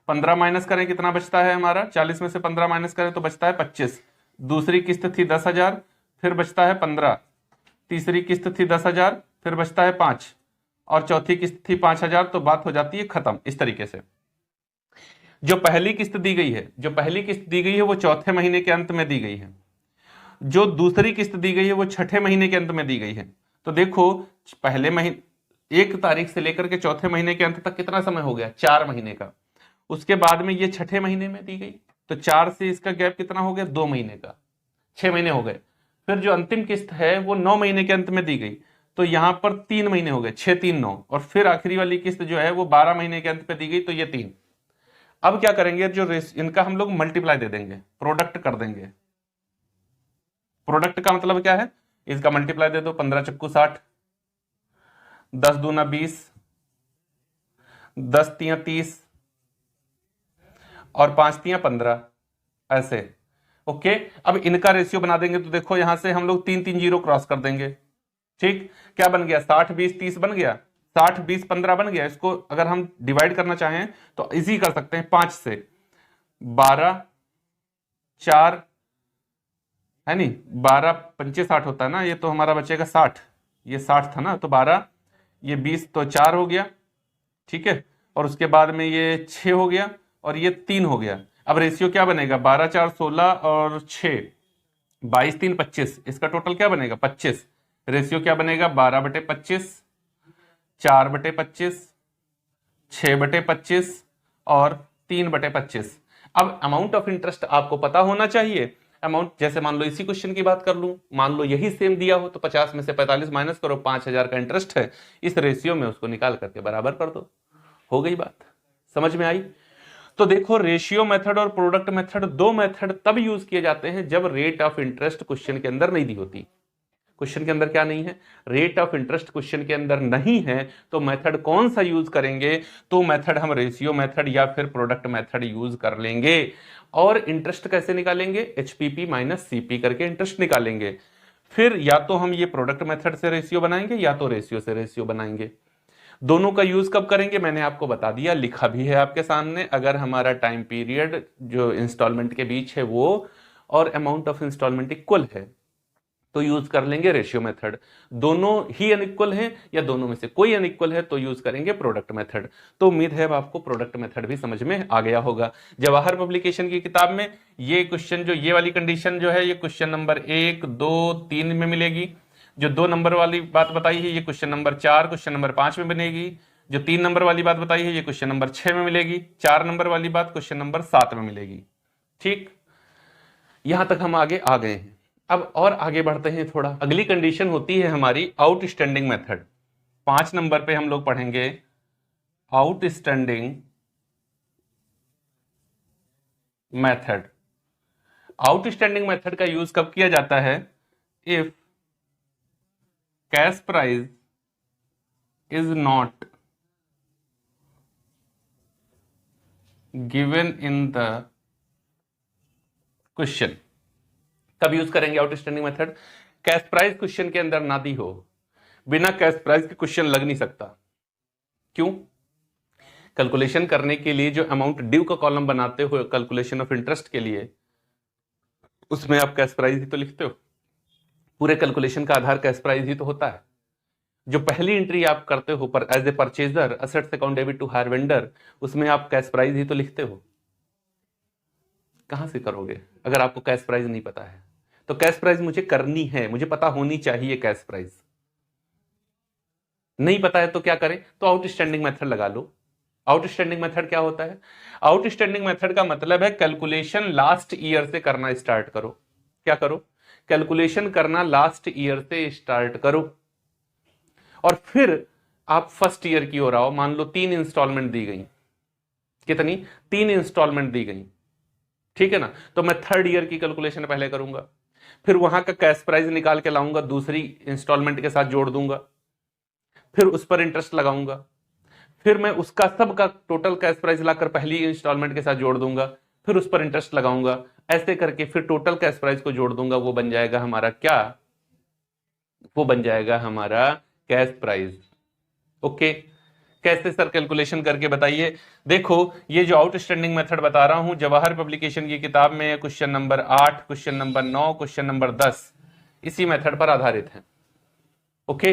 15 माइनस करें कितना बचता है हमारा, 40 में से 15 माइनस करें तो बचता है 25। दूसरी किस्त थी 10,000, फिर बचता है 15। तीसरी किस्त थी 10,000, फिर बचता है 5, और चौथी किस्त थी 5,000। तो बात हो जाती है खत्म। इस तरीके से जो पहली किस्त दी गई है, जो पहली किस्त दी गई है वो चौथे महीने के अंत में दी गई है, जो दूसरी किस्त दी गई है वो छठे महीने के अंत में दी गई है। तो देखो, पहले महीने 1 तारीख से लेकर के चौथे महीने के अंत तक कितना समय हो गया, 4 महीने का। उसके बाद में ये छठे महीने में दी गई, तो 4 से इसका गैप कितना हो गया, 2 महीने का, 6 महीने हो गए। फिर जो अंतिम किस्त है वो 9 महीने के अंत में दी गई, तो यहां पर 3 महीने हो गए, 6 3 9, और फिर आखिरी वाली किस्त जो है वो 12 महीने के अंत पे दी गई, तो ये 3। अब क्या करेंगे, जो इनका हम लोग मल्टीप्लाई दे देंगे, प्रोडक्ट कर देंगे। प्रोडक्ट का मतलब क्या है, इसका मल्टीप्लाई दे दो, 15 चक्कू 60, 10 दूना 20, 10 तियां 30, और 5 तियां 15, ऐसे। ओके, अब इनका रेशियो बना देंगे, तो देखो यहां से हम लोग 3 3 जीरो क्रॉस कर देंगे। ठीक, क्या बन गया, 60 20 30 बन गया, 60 20 15 बन गया। इसको अगर हम डिवाइड करना चाहें तो इजी कर सकते हैं, 5 से 12 4 है नहीं, 12 पंचे 60 होता है ना, ये तो हमारा बचेगा 60, ये 60 था ना, तो 12, ये 20 तो 4 हो गया, ठीक है। और उसके बाद में ये 6 हो गया, और ये 3 हो गया। अब रेशियो क्या बनेगा, 12 4 16 और 6 22 3 25, इसका टोटल क्या बनेगा 25। रेशियो क्या बनेगा, 12/25, 4/25, 6/25 और 3/25। अब अमाउंट ऑफ इंटरेस्ट आपको पता होना चाहिए। अमाउंट जैसे मान लो इसी क्वेश्चन की बात कर लूं, मान लो यही सेम दिया हो, तो 50 में से 45 माइनस करो, 5,000 का इंटरेस्ट है, इस रेशियो में उसको निकाल करके बराबर कर दो, हो गई बात। समझ में आई? तो देखो, रेशियो मेथड और प्रोडक्ट मेथड, दो मेथड तब यूज किए जाते हैं जब रेट ऑफ इंटरेस्ट क्वेश्चन के अंदर नहीं दी होती। क्वेश्चन के अंदर क्या नहीं है, रेट ऑफ इंटरेस्ट क्वेश्चन के अंदर नहीं है, तो मेथड कौन सा यूज करेंगे, तो मेथड हम रेशियो मेथड या फिर प्रोडक्ट मेथड यूज कर लेंगे। और इंटरेस्ट कैसे निकालेंगे, एचपीपी माइनस सीपी करके इंटरेस्ट निकालेंगे। फिर या तो हम ये प्रोडक्ट मेथड से रेशियो बनाएंगे, या तो रेशियो से रेशियो बनाएंगे। दोनों का यूज कब करेंगे मैंने आपको बता दिया, लिखा भी है आपके सामने। अगर हमारा टाइम पीरियड जो इंस्टॉलमेंट के बीच है वो और अमाउंट ऑफ इंस्टॉलमेंट इक्वल है, तो यूज कर लेंगे रेशियो मेथड। दोनों ही अनइक्वल हैं या दोनों में से कोई अनइक्वल है तो यूज करेंगे प्रोडक्ट मेथड। तो उम्मीद है आपको प्रोडक्ट मेथड भी समझ में आ गया होगा। जवाहर पब्लिकेशन की किताब में ये क्वेश्चन, जो ये वाली कंडीशन जो है, ये क्वेश्चन नंबर 1 2 3 में मिलेगी। जो 2 नंबर वाली बात बताई है ये क्वेश्चन नंबर 4 क्वेश्चन नंबर 5 में बनेगी। जो 3 नंबर वाली बात बताई है ये क्वेश्चन नंबर 6 में मिलेगी। 4 नंबर वाली बात क्वेश्चन नंबर 7 में मिलेगी। ठीक, यहां तक हम आगे आ गए हैं। अब और आगे बढ़ते हैं थोड़ा। अगली कंडीशन होती है हमारी आउटस्टैंडिंग मेथड। 5 नंबर पे हम लोग पढ़ेंगे आउटस्टैंडिंग मेथड। आउटस्टैंडिंग मेथड का यूज कब किया जाता है, if cash price is not given in the question. कब यूज करेंगे outstanding method? Cash price question के अंदर ना दी हो, बिना कैश प्राइस के क्वेश्चन लग नहीं सकता। क्यों? कैलकुलेशन करने के लिए जो अमाउंट ड्यू का कॉलम बनाते हो कैलकुलेशन ऑफ इंटरेस्ट के लिए, उसमें आप कैश प्राइस ही तो लिखते हो। पूरे कैलकुलेशन का आधार कैश प्राइस ही तो होता है। जो पहली एंट्री आप करते हो पर as a purchaser assets account debit to hire vendor, उसमें आप कैश प्राइस ही तो लिखते हो। कहां से करोगे अगर आपको कैश प्राइस नहीं पता है? तो कैश प्राइस मुझे करनी है, मुझे पता होनी चाहिए कैश प्राइस। नहीं पता है तो क्या करें? तो आउटस्टैंडिंग मेथड लगा लो। आउटस्टैंडिंग मेथड क्या होता है? आउटस्टैंडिंग मेथड का मतलब है कैलकुलेशन लास्ट ईयर से करना स्टार्ट करो। क्या करो? कैलकुलेशन करना लास्ट ईयर से स्टार्ट करो, और फिर आप फर्स्ट ईयर की ओर आओ। मान लो 3 इंस्टॉलमेंट दी गई। कितनी? 3 इंस्टॉलमेंट दी गई, ठीक है ना? तो मैं थर्ड ईयर की कैलकुलेशन पहले करूंगा, फिर वहां का कैश प्राइस निकाल के लाऊंगा, दूसरी इंस्टॉलमेंट के साथ जोड़ दूंगा, फिर उस पर इंटरेस्ट लगाऊंगा, फिर मैं उसका सबका टोटल कैश प्राइस लाकर पहली इंस्टॉलमेंट के साथ जोड़ दूंगा, फिर उस पर इंटरेस्ट लगाऊंगा, ऐसे करके फिर टोटल कैश प्राइस को जोड़ दूंगा। वो बन जाएगा हमारा क्या? वो बन जाएगा हमारा कैश प्राइस। ओके, कैसे सर कैलकुलेशन करके बताइए? देखो, ये जो आउटस्टैंडिंग मेथड बता रहा हूं जवाहर पब्लिकेशन की किताब में question number 8, question number 9, question number 10 इसी मेथड पर आधारित है। ओके,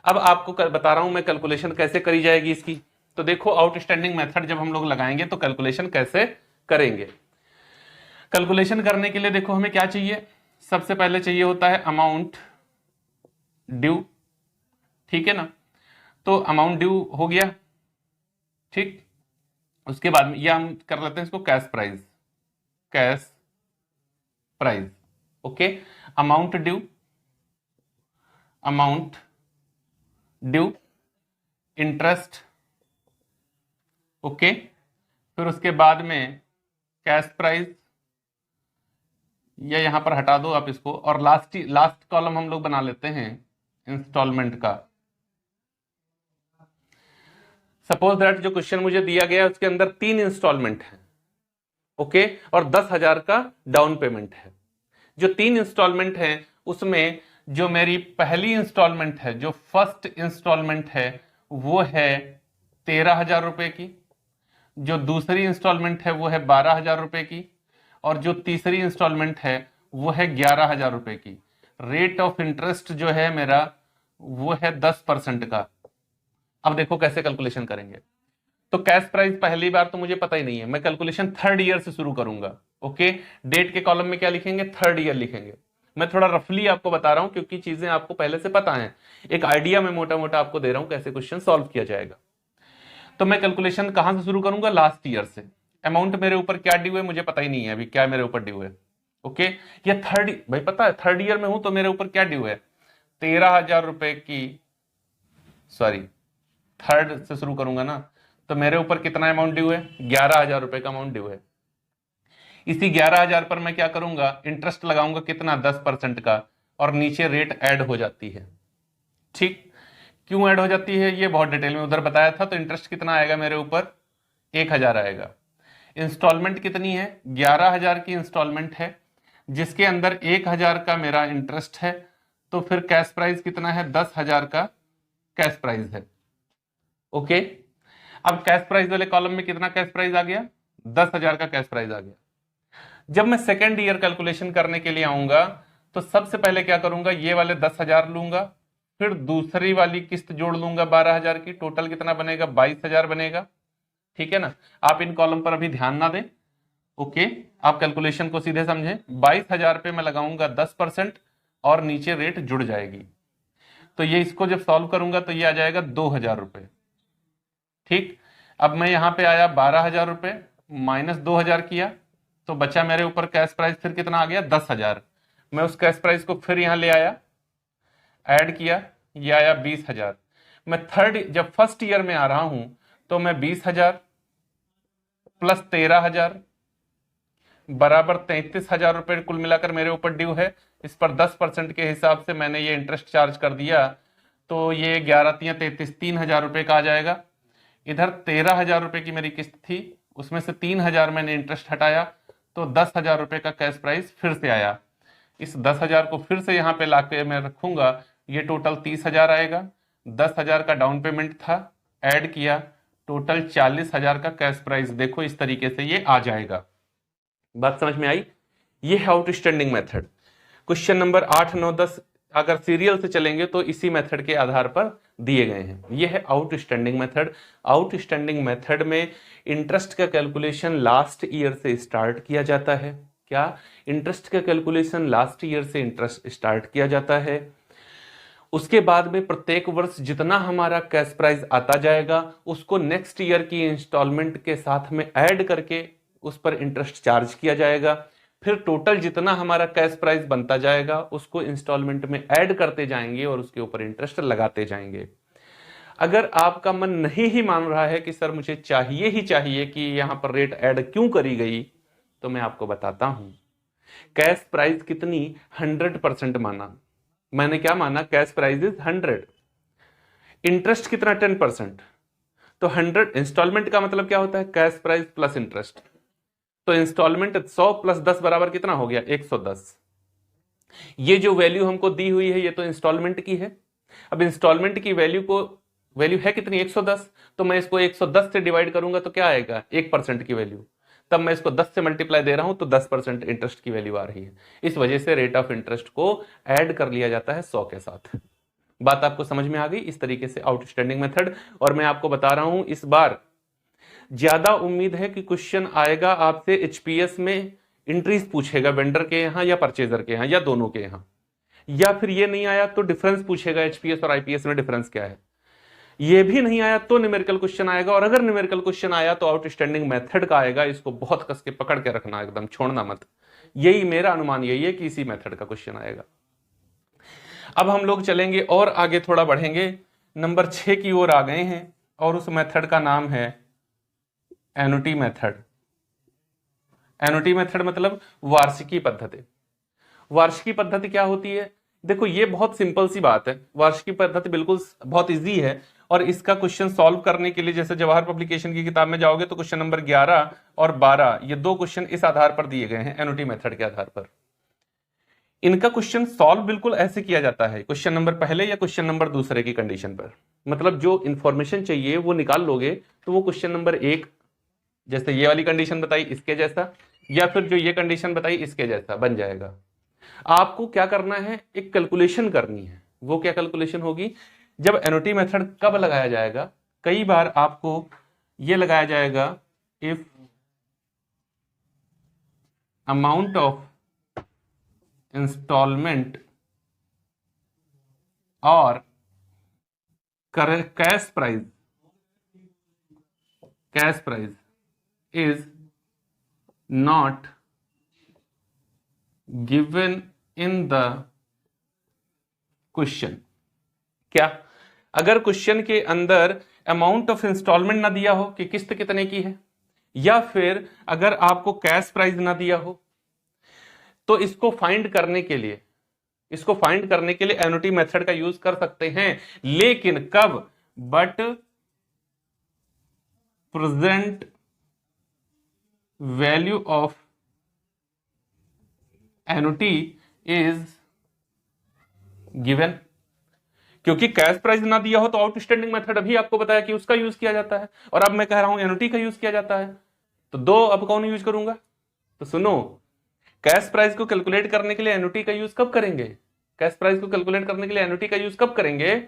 अब आपको बता रहा हूं मैं कैलकुलेशन कैसे करी जाएगी इसकी। तो देखो, आउटस्टैंडिंग मेथड जब हम लोग लगाएंगे तो कैलकुलेशन कैसे करेंगे। कैलकुलेशन करने के लिए देखो हमें क्या चाहिए? सबसे पहले चाहिए होता है अमाउंट ड्यू, ठीक है ना? तो अमाउंट ड्यू हो गया, ठीक। उसके बाद में या हम कर लेते हैं इसको cash price. Cash price, okay. Amount due, amount due, interest, okay. फिर उसके बाद में कैश प्राइस, या यहां पर हटा दो आप इसको, और लास्ट कॉलम हम लोग बना लेते हैं इंस्टॉलमेंट का। सपोज दैट जो क्वेश्चन मुझे दिया गया उसके अंदर 3 इंस्टॉलमेंट है, ओके, और 10,000 का डाउन पेमेंट है। जो 3 इंस्टॉलमेंट है उसमें जो मेरी पहली इंस्टॉलमेंट है, जो फर्स्ट इंस्टॉलमेंट है, वो है 13,000 रुपए की। जो दूसरी इंस्टॉलमेंट है वो है 12,000 रुपए की, और जो तीसरी इंस्टॉलमेंट है वो है 11,000 रुपए की। रेट ऑफ इंटरेस्ट जो है मेरा वो है 10% का। अब देखो कैसे कैलकुलेशन करेंगे। तो कैश प्राइस पहली बार तो मुझे पता ही नहीं है, मैं कैलकुलेशन थर्ड ईयर से शुरू करूंगा। ओके, डेट के कॉलम में क्या लिखेंगे? थर्ड ईयर लिखेंगे। मैं थोड़ा रफली आपको बता रहा हूं क्योंकि चीजें आपको पहले से पता है, एक आइडिया में मोटा मोटा आपको दे रहा हूं कैसे क्वेश्चन सॉल्व किया जाएगा। तो मैं कैलकुलेशन कहां से शुरू करूंगा? लास्ट ईयर से। अमाउंट मेरे ऊपर क्या ड्यू है मुझे पता ही नहीं है अभी, क्या मेरे ऊपर ड्यू है। ओके, ये थर्ड, भाई पता है थर्ड ईयर में हूं तो मेरे ऊपर क्या ड्यू है? 13,000 रुपए की, सॉरी थर्ड से शुरू करूंगा ना, तो मेरे ऊपर कितना अमाउंट ड्यू है? 11,000 रुपए का अमाउंट ड्यू है। इसी 11,000 पर मैं क्या करूंगा? इंटरेस्ट लगाऊंगा, कितना? 10% का, और नीचे रेट ऐड हो जाती है, ठीक। क्यों ऐड हो जाती है ये बहुत डिटेल में उधर बताया था। तो इंटरेस्ट कितना आएगा मेरे ऊपर? 1,000 आएगा। इंस्टॉलमेंट कितनी है? 11,000 की इंस्टॉलमेंट है, जिसके अंदर 1,000 का मेरा इंटरेस्ट है। तो फिर कैश प्राइस कितना है? 10,000 का कैश प्राइस है। ओके, अब कैश प्राइस वाले कॉलम में कितना कैश प्राइस आ गया? 10,000 का कैश प्राइस आ गया। जब मैं सेकेंड ईयर कैलकुलेशन करने के लिए आऊंगा तो सबसे पहले क्या करूंगा? ये वाले 10,000 लूंगा, फिर दूसरी वाली किस्त जोड़ लूंगा 12,000 की। टोटल कितना बनेगा? 22,000 बनेगा, ठीक है ना? आप इन कॉलम पर अभी ध्यान ना दें, ओके, आप कैलकुलेशन को सीधे समझें। 22,000 पे मैं लगाऊंगा 10% और नीचे रेट जुड़ जाएगी। तो ये इसको जब सॉल्व करूंगा तो ये आ जाएगा 2,000 रुपए, ठीक। अब मैं यहां पे आया 12,000 रुपए माइनस 2,000 किया तो बचा मेरे ऊपर कैश प्राइस फिर कितना आ गया? 10,000। मैं उस कैश प्राइस को फिर यहां ले आया, ऐड किया, ये आया 20,000। मैं थर्ड जब फर्स्ट ईयर में आ रहा हूं तो मैं 20,000 प्लस 13,000 बराबर 33,000 रुपए कुल मिलाकर मेरे ऊपर ड्यू है। इस पर 10% के हिसाब से मैंने ये इंटरेस्ट चार्ज कर दिया, तो ये 11 × 33 3,000 रुपए का आ जाएगा। इधर 13,000 रुपए की मेरी किस्त थी, उसमें से 3,000 मैंने इंटरेस्ट हटाया तो 10,000 रुपए का कैश प्राइस फिर से आया। इस 10,000 को फिर से यहाँ पे लाके मैं रखूंगा, ये टोटल 30,000 आएगा। 10,000 का डाउन पेमेंट था, ऐड किया, टोटल 40,000 का कैश प्राइस। देखो इस तरीके से ये आ जाएगा। बात समझ में आई? ये है आउटस्टैंडिंग मेथड। क्वेश्चन नंबर 8, 9, 10 अगर सीरियल से चलेंगे तो इसी मेथड के आधार पर दिए गए हैं। ये है आउटस्टैंडिंग मेथड। आउटस्टैंडिंग मेथड में इंटरेस्ट का कैलकुलेशन लास्ट ईयर से स्टार्ट किया जाता है। क्या? इंटरेस्ट का कैलकुलेशन लास्ट ईयर से इंटरेस्ट स्टार्ट किया जाता है। उसके बाद में प्रत्येक वर्ष जितना हमारा कैश प्राइस आता जाएगा उसको नेक्स्ट ईयर की इंस्टॉलमेंट के साथ में ऐड करके उस पर इंटरेस्ट चार्ज किया जाएगा। फिर टोटल जितना हमारा कैश प्राइस बनता जाएगा उसको इंस्टॉलमेंट में ऐड करते जाएंगे और उसके ऊपर इंटरेस्ट लगाते जाएंगे। अगर आपका मन नहीं ही मान रहा है कि सर मुझे चाहिए ही चाहिए कि यहां पर रेट ऐड क्यों करी गई, तो मैं आपको बताता हूं। कैश प्राइस कितनी 100% माना। मैंने क्या माना? कैश प्राइस इज 100, इंटरेस्ट कितना 10%। तो 100 इंस्टॉलमेंट का मतलब क्या होता है? Cash price plus interest. तो इंस्टॉलमेंट 100 प्लस 10 बराबर कितना हो गया? 110। ये जो वैल्यू हमको दी हुई है ये तो इंस्टॉलमेंट की है। अब इंस्टॉलमेंट की वैल्यू है कितनी? 110। तो मैं इसको 110 से डिवाइड करूंगा तो क्या आएगा? 1% की वैल्यू। तब मैं इसको 10 से मल्टीप्लाई दे रहा हूं तो 10% इंटरेस्ट की वैल्यू आ रही है। इस वजह से रेट ऑफ इंटरेस्ट को ऐड कर लिया जाता है 100 के साथ। बात आपको समझ में आ गई? इस तरीके से आउटस्टैंडिंग मेथड। और मैं आपको बता रहा हूं इस बार ज्यादा उम्मीद है कि क्वेश्चन आएगा आपसे एचपीएस में एंट्रीज पूछेगा, वेंडर के यहां या परचेजर के यहां या दोनों के यहां, या फिर ये नहीं आया तो डिफरेंस पूछेगा एचपीएस और आईपीएस में डिफरेंस क्या है। ये भी नहीं आया तो न्यूमेरिकल क्वेश्चन आएगा, और अगर न्यूमेरिकल क्वेश्चन आया तो आउटस्टैंडिंग मेथड का आएगा। इसको बहुत कस के पकड़ के रखना, एकदम छोड़ना मत। यही मेरा अनुमान यही है कि इसी मेथड का क्वेश्चन आएगा। अब हम लोग चलेंगे और आगे थोड़ा बढ़ेंगे, नंबर 6 की ओर आ गए हैं और उस मेथड का नाम है एनुटी मेथड। एनुटी मेथड मतलब वार्षिकी पद्धति। वार्षिकी पद्धति क्या होती है? देखो ये बहुत सिंपल सी बात है। वार्षिकी पद्धति बिल्कुल बहुत इजी है, और इसका क्वेश्चन सॉल्व करने के लिए जैसे जवाहर पब्लिकेशन की किताब में जाओगे तो क्वेश्चन नंबर 11 और 12 ये दो क्वेश्चन इस आधार पर दिए गए हैं, एनुटी मेथड के आधार पर। इनका क्वेश्चन सॉल्व बिल्कुल ऐसे किया जाता है, क्वेश्चन नंबर पहले या क्वेश्चन नंबर दूसरे की कंडीशन पर। मतलब जो इंफॉर्मेशन चाहिए वो निकाल लोगे तो वो क्वेश्चन नंबर 1 जैसे ये वाली कंडीशन बताई इसके जैसा, या फिर जो ये कंडीशन बताई इसके जैसा बन जाएगा। आपको क्या करना है? एक कैलकुलेशन करनी है। वो क्या कैलकुलेशन होगी? जब एनुटी मेथड कब लगाया जाएगा? कई बार आपको ये लगाया जाएगा, इफ अमाउंट ऑफ इंस्टॉलमेंट और cash price is not given in the question. क्या? अगर क्वेश्चन के अंदर अमाउंट ऑफ इंस्टॉलमेंट ना दिया हो कि किस्त कितने की है, या फिर अगर आपको कैश प्राइस ना दिया हो, तो इसको फाइंड करने के लिए एनुटी मेथड का यूज कर सकते हैं। लेकिन कब? But present value of annuity is given. क्योंकि कैश प्राइस ना दिया हो तो आउटस्टैंडिंग मेथड अभी आपको बताया कि उसका यूज किया जाता है, और अब मैं कह रहा हूं एनुटी का यूज किया जाता है। तो दो अब कौन यूज करूंगा? तो सुनो, कैश प्राइस को कैलकुलेट करने के लिए एनुटी का यूज कब करेंगे? कैश प्राइस को कैलकुलेट करने के लिए एनुटी का यूज कब करेंगे?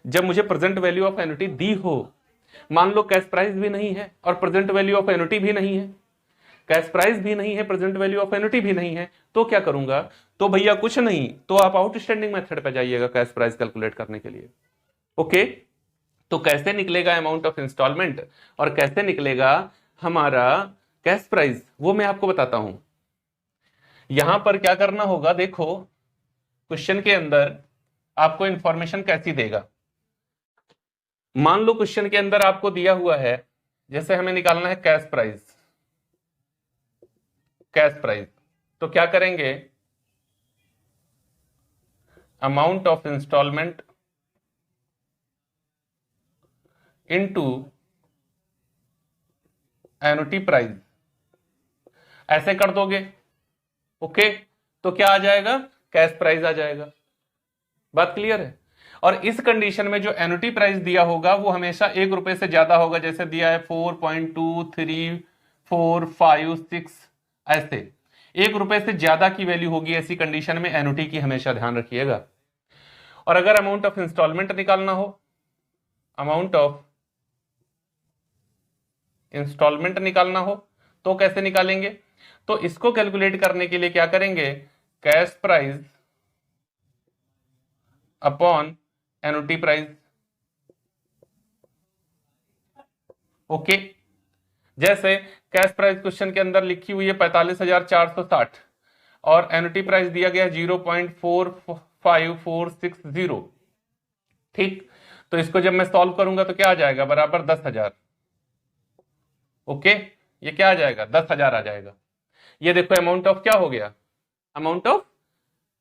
जब मुझे प्रेजेंट वैल्यू ऑफ एनुटी दी हो। मान लो कैश प्राइस भी नहीं है और प्रेजेंट वैल्यू ऑफ एनुटी भी नहीं है, कैश प्राइस भी नहीं है, प्रेजेंट वैल्यू ऑफ एनुटी भी नहीं है, तो क्या करूंगा? तो भैया कुछ नहीं, तो आप आउटस्टैंडिंग मेथड पे जाइएगा कैश प्राइस कैलकुलेट करने के लिए। ओके, तो कैसे निकलेगा अमाउंट ऑफ इंस्टॉलमेंट और कैसे निकलेगा हमारा कैश प्राइस, वो मैं आपको बताता हूं। यहां पर क्या करना होगा, देखो क्वेश्चन के अंदर आपको इंफॉर्मेशन कैसी देगा। मान लो क्वेश्चन के अंदर आपको दिया हुआ है, जैसे हमें निकालना है कैश प्राइस, तो क्या करेंगे? Amount of instalment into annuity price, ऐसे कर दोगे, ओके, तो क्या आ जाएगा, कैश प्राइस आ जाएगा। बात क्लियर है। और इस कंडीशन में जो एनुटी प्राइस दिया होगा वो हमेशा 1 रुपए से ज्यादा होगा, जैसे दिया है 4.234556, ऐसे 1 रुपए से ज्यादा की वैल्यू होगी ऐसी कंडीशन में एनुटी की, हमेशा ध्यान रखिएगा। और अगर अमाउंट ऑफ इंस्टॉलमेंट निकालना हो, अमाउंट ऑफ इंस्टॉलमेंट निकालना हो तो कैसे निकालेंगे, तो इसको कैलकुलेट करने के लिए क्या करेंगे, cash price upon annuity price, okay. जैसे कैश प्राइस क्वेश्चन के अंदर लिखी हुई है 45,460 और एनुटी प्राइस दिया गया 0.45460, ठीक। तो इसको जब मैं सॉल्व करूंगा तो क्या आ जाएगा, बराबर 10,000, ओके। ये क्या आ जाएगा, 10,000 आ जाएगा। ये देखो अमाउंट ऑफ क्या हो गया, अमाउंट ऑफ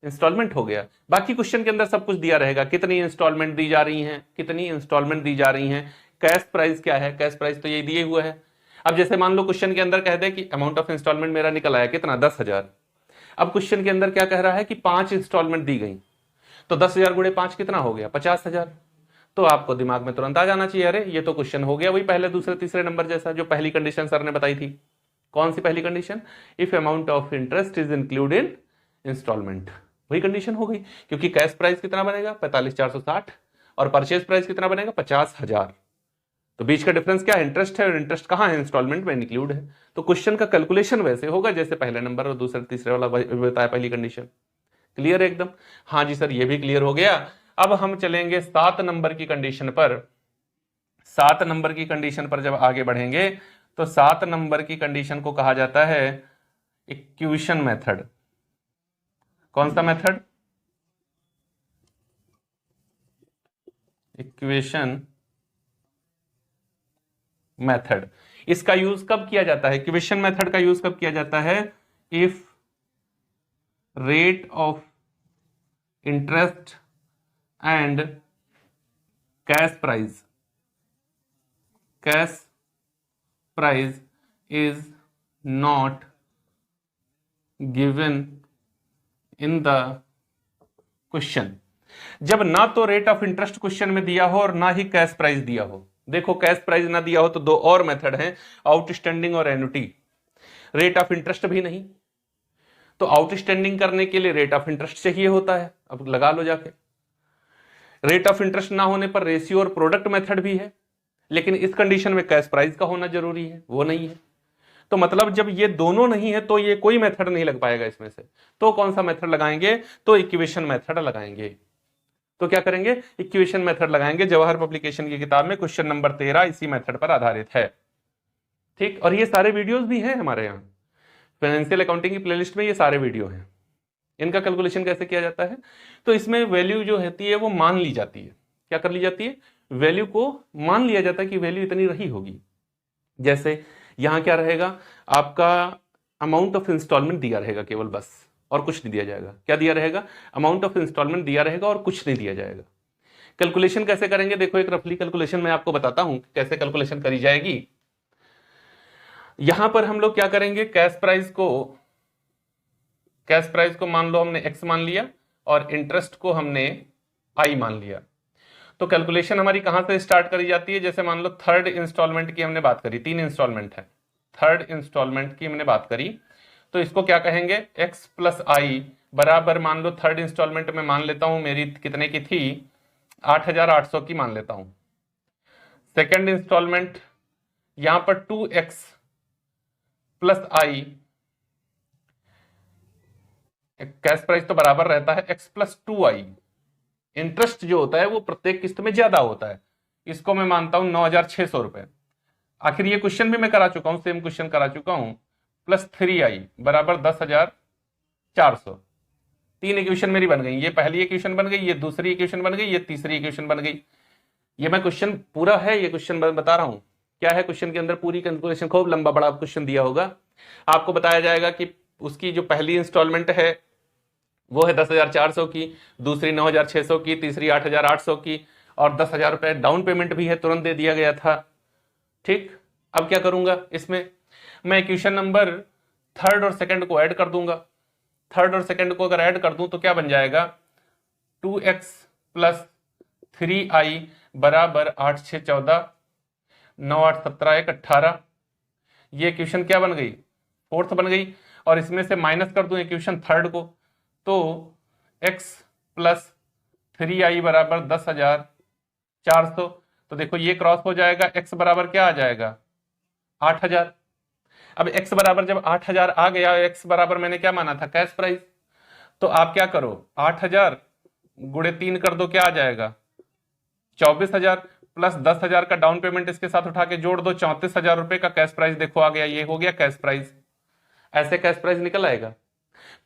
इंस्टॉलमेंट हो गया। बाकी क्वेश्चन के अंदर सब कुछ दिया रहेगा, कितनी इंस्टॉलमेंट दी जा रही हैं, कितनी इंस्टॉलमेंट दी जा रही हैं, कैश प्राइस क्या है, कैश प्राइस तो ये दिए हुआ है। अब जैसे मान लो क्वेश्चन के अंदर कह दे कि अमाउंट ऑफ इंस्टॉलमेंट मेरा निकल आया कितना, 10,000। अब क्वेश्चन के अंदर क्या कह रहा है कि 5 इंस्टॉलमेंट दी गई, तो 10,000 गुणे 5 कितना हो गया, 50,000। तो आपको दिमाग में तुरंत आ जाना चाहिए, अरे ये तो क्वेश्चन हो गया वही पहले दूसरे तीसरे नंबर जैसा, जो पहली कंडीशन सर ने बताई थी। कौन सी पहली condition, if amount of interest is included in instalment, वही कंडीशन हो गई। क्योंकि कैश प्राइस कितना बनेगा 45,460 और परचेज प्राइस कितना बनेगा 50,000, तो बीच का डिफरेंस क्या है, इंटरेस्ट है, और इंटरेस्ट कहां है, इंस्टॉलमेंट में इंक्लूड है। तो क्वेश्चन का कैलकुलेशन वैसे होगा जैसे पहले नंबर और दूसरे तीसरे वाला बताया पहली कंडीशन। क्लियर है एकदम, हाँ जी सर ये भी क्लियर हो गया। अब हम चलेंगे 7 नंबर की कंडीशन पर। 7 नंबर की कंडीशन पर जब आगे बढ़ेंगे तो 7 नंबर की कंडीशन को कहा जाता है इक्वेशन मेथड। कौन सा मेथड, इक्वेशन मेथड। इसका यूज कब किया जाता है, इक्वेशन मेथड का यूज कब किया जाता है, if rate of interest and cash price is not given in the question. जब ना तो रेट ऑफ इंटरेस्ट क्वेश्चन में दिया हो और ना ही कैश प्राइस दिया हो। देखो कैश प्राइस ना दिया हो तो 2 और मेथड हैं, आउटस्टैंडिंग और एन्युटी। रेट ऑफ इंटरेस्ट भी नहीं, तो आउटस्टैंडिंग करने के लिए रेट ऑफ इंटरेस्ट चाहिए होता है, अब लगा लो जाके। रेट ऑफ इंटरेस्ट ना होने पर रेशियो और प्रोडक्ट मेथड भी है, लेकिन इस कंडीशन में कैश प्राइस का होना जरूरी है, वो नहीं है। तो मतलब जब ये दोनों नहीं है तो ये कोई मेथड नहीं लग पाएगा इसमें से। तो कौन सा मेथड लगाएंगे, तो इक्वेशन मेथड लगाएंगे। तो क्या करेंगे, इक्वेशन मेथड लगाएंगे। जवाहर पब्लिकेशन की किताब में क्वेश्चन नंबर 13 इसी मेथड पर आधारित है, ठीक। और ये सारे वीडियोस भी हैं हमारे यहाँ फाइनेंशियल अकाउंटिंग की प्लेलिस्ट में, ये सारे वीडियो हैं। इनका कैलकुलेशन कैसे किया जाता है, तो इसमें वैल्यू जो होती है वो मान ली जाती है। क्या कर ली जाती है, वैल्यू को मान लिया जाता है कि वैल्यू इतनी रही होगी। जैसे यहां क्या रहेगा, आपका अमाउंट ऑफ इंस्टॉलमेंट दिया रहेगा केवल, बस, और कुछ नहीं दिया जाएगा। क्या दिया रहेगा, अमाउंट ऑफ इंस्टॉलमेंट दिया रहेगा और कुछ नहीं दिया जाएगा। कैलकुलेशन कैसे करेंगे, देखो एक रफली कैलकुलेशन मैं आपको बताता हूं कैसे कैलकुलेशन करी जाएगी। यहां पर हम लोग क्या करेंगे, कैश प्राइस को मान लो हमने x मान लिया और इंटरेस्ट को हमने i मान लिया। तो कैलकुलेशन हमारी कहां से स्टार्ट करी जाती है, जैसे मान लो थर्ड इंस्टॉलमेंट की हमने बात करी, 3 इंस्टॉलमेंट है, थर्ड इंस्टॉलमेंट की हमने बात करी, तो इसको क्या कहेंगे, x प्लस आई बराबर, मान लो थर्ड इंस्टॉलमेंट में मान लेता हूं मेरी कितने की थी, 8,800 की मान लेता हूं। सेकेंड इंस्टॉलमेंट यहां पर 2x प्लस आई, कैश प्राइस तो बराबर रहता है x प्लस 2i। इंटरेस्ट जो होता है वो प्रत्येक किस्त में ज्यादा होता है, इसको मैं मानता हूं 9,600 रुपए। आखिर ये क्वेश्चन भी मैं करा चुका हूं, सेम क्वेश्चन करा चुका हूं, प्लस 3i बराबर 10,400। 3 इक्वेशन मेरी बन गई, ये पहली इक्वेशन बन गई, ये दूसरी इक्वेशन बन गई, ये तीसरी इक्वेशन बन गई। ये मैं क्वेश्चन पूरा है, ये क्वेश्चन बता रहा हूं क्या है, क्वेश्चन के अंदर पूरी कैलकुलेशन, खूब लंबा बड़ा क्वेश्चन दिया होगा। आपको बताया जाएगा कि उसकी जो पहली इंस्टॉलमेंट है वो है 10,400 की, दूसरी 9,600 की, तीसरी 8,800 की, और 10,000 रुपए डाउन पेमेंट भी है, तुरंत दे दिया गया था, ठीक। अब क्या करूंगा, इसमें मैं इक्वेशन नंबर थर्ड और सेकंड को ऐड कर दूंगा। थर्ड और सेकंड को अगर ऐड कर दूं तो क्या बन जाएगा, 2x प्लस 3i बराबर 8 6 14, 9 8 17 1 18। ये इक्वेशन क्या बन गई, फोर्थ बन गई। और इसमें से माइनस कर दूं इक्वेशन थर्ड को, तो x प्लस 3i बराबर 10,400। तो देखो ये क्रॉस हो जाएगा, x बराबर क्या आ जाएगा, 8,000। अब x बराबर जब 8,000 आ गया, x बराबर मैंने क्या माना था, कैश प्राइस। तो आप क्या करो, 8,000 गुणे 3 कर दो, क्या आ जाएगा 24,000 प्लस 10,000 का डाउन पेमेंट इसके साथ उठा के जोड़ दो, 34,000 रुपए का कैश प्राइस देखो आ गया, ये हो गया कैश प्राइस। ऐसे कैश प्राइस निकल आएगा।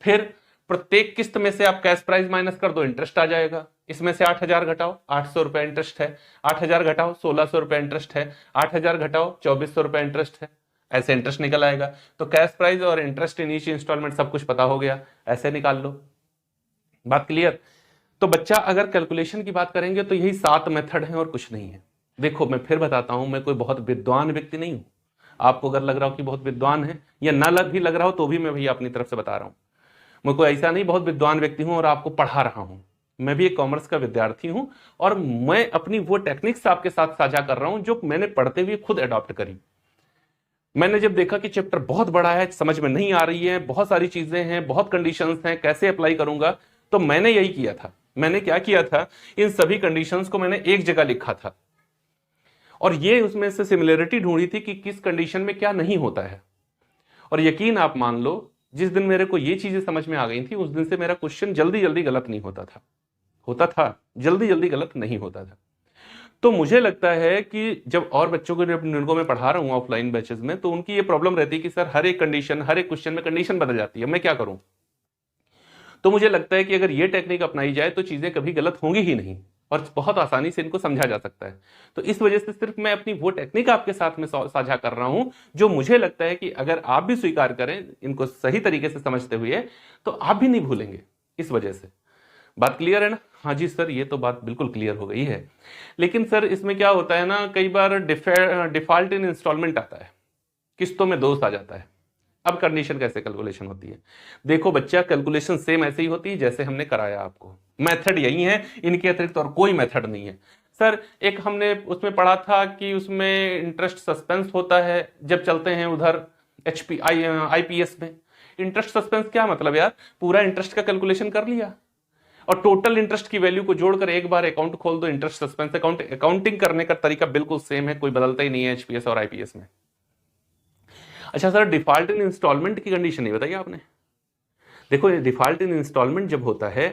फिर प्रत्येक किस्त में से आप कैश प्राइस माइनस कर दो, इंटरेस्ट आ जाएगा। इसमें से 8,000 घटाओ, 800 रुपए इंटरेस्ट है। 8,000 घटाओ, 1,600 रुपए इंटरेस्ट है। 8,000 घटाओ, 2,400 रुपए इंटरेस्ट है। ऐसे इंटरेस्ट निकल आएगा। तो कैश प्राइस और इंटरेस्ट इन ईच इंस्टॉलमेंट सब कुछ पता हो गया, ऐसे निकाल लो। बात क्लियर। तो बच्चा अगर कैलकुलेशन की बात करेंगे तो यही 7 मेथड है और कुछ नहीं है। देखो मैं फिर बताता हूं, मैं कोई बहुत विद्वान व्यक्ति नहीं हूं। आपको अगर लग रहा हो कि बहुत विद्वान है या ना भी लग रहा हो तो भी मैं भैया अपनी तरफ से बता रहा हूं, मैं कोई ऐसा नहीं बहुत विद्वान व्यक्ति हूं और आपको पढ़ा रहा हूं। मैं भी एक कॉमर्स का विद्यार्थी हूं और मैं अपनी वो टेक्निक्स आपके साथ साझा कर रहा हूं जो मैंने पढ़ते हुए खुद अडॉप्ट करी। मैंने जब देखा कि चैप्टर बहुत बड़ा है, समझ में नहीं आ रही है, बहुत सारी चीजें हैं, बहुत कंडीशंस हैं, कैसे अप्लाई करूंगा, तो मैंने यही किया था। मैंने क्या किया था, इन सभी कंडीशंस को मैंने एक जगह लिखा था और ये उसमें से सिमिलरिटी ढूंढी थी कि किस कंडीशन में क्या नहीं होता है। और यकीन आप मान लो, जिस दिन मेरे को ये चीजें समझ में आ गई थी उस दिन से मेरा क्वेश्चन जल्दी जल्दी गलत नहीं होता था जल्दी जल्दी गलत नहीं होता था। तो मुझे लगता है कि जब और बच्चों को जिनको मैं पढ़ा रहा हूं ऑफलाइन बैचेस में, तो उनकी ये प्रॉब्लम रहती है कि सर हर एक कंडीशन, हर एक क्वेश्चन में कंडीशन बदल जाती है, मैं क्या करूं। तो मुझे लगता है कि अगर ये टेक्निक अपनाई जाए तो चीजें कभी गलत होंगी ही नहीं और बहुत आसानी से इनको समझा जा सकता है। तो इस वजह से सिर्फ मैं अपनी वो टेक्निक आपके साथ में साझा कर रहा हूं जो मुझे लगता है कि अगर आप भी स्वीकार करें इनको सही तरीके से समझते हुए, तो आप भी नहीं भूलेंगे। इस वजह से बात क्लियर है ना। हाँ जी सर, ये तो बात बिल्कुल क्लियर हो गई है। लेकिन सर इसमें क्या होता है ना, कई बार डिफॉल्ट इन इंस्टॉलमेंट आता है, किस्तों में दोष आ जाता है। अब कंडीशन कैसे कैलकुलेशन होती है, देखो बच्चा कैलकुलेशन सेम ऐसे ही होती है जैसे हमने कराया आपको, मेथड यही है, इनके अतिरिक्त और कोई मेथड नहीं है। सर एक हमने उसमें पढ़ा था कि उसमें इंटरेस्ट सस्पेंस होता है जब चलते हैं उधर आईपीएस में। इंटरेस्ट सस्पेंस क्या मतलब यार, पूरा इंटरेस्ट का कैलकुलेशन कर लिया और टोटल इंटरेस्ट की वैल्यू को जोड़कर एक बार अकाउंट खोल दो, इंटरेस्ट सस्पेंस अकाउंट। अकाउंटिंग करने का तरीका बिल्कुल सेम है, कोई बदलता ही नहीं है एचपीएस और आईपीएस में। अच्छा सर, डिफॉल्ट इन इंस्टॉलमेंट की कंडीशन नहीं बताई आपने। देखो डिफॉल्ट इन इंस्टॉलमेंट जब होता है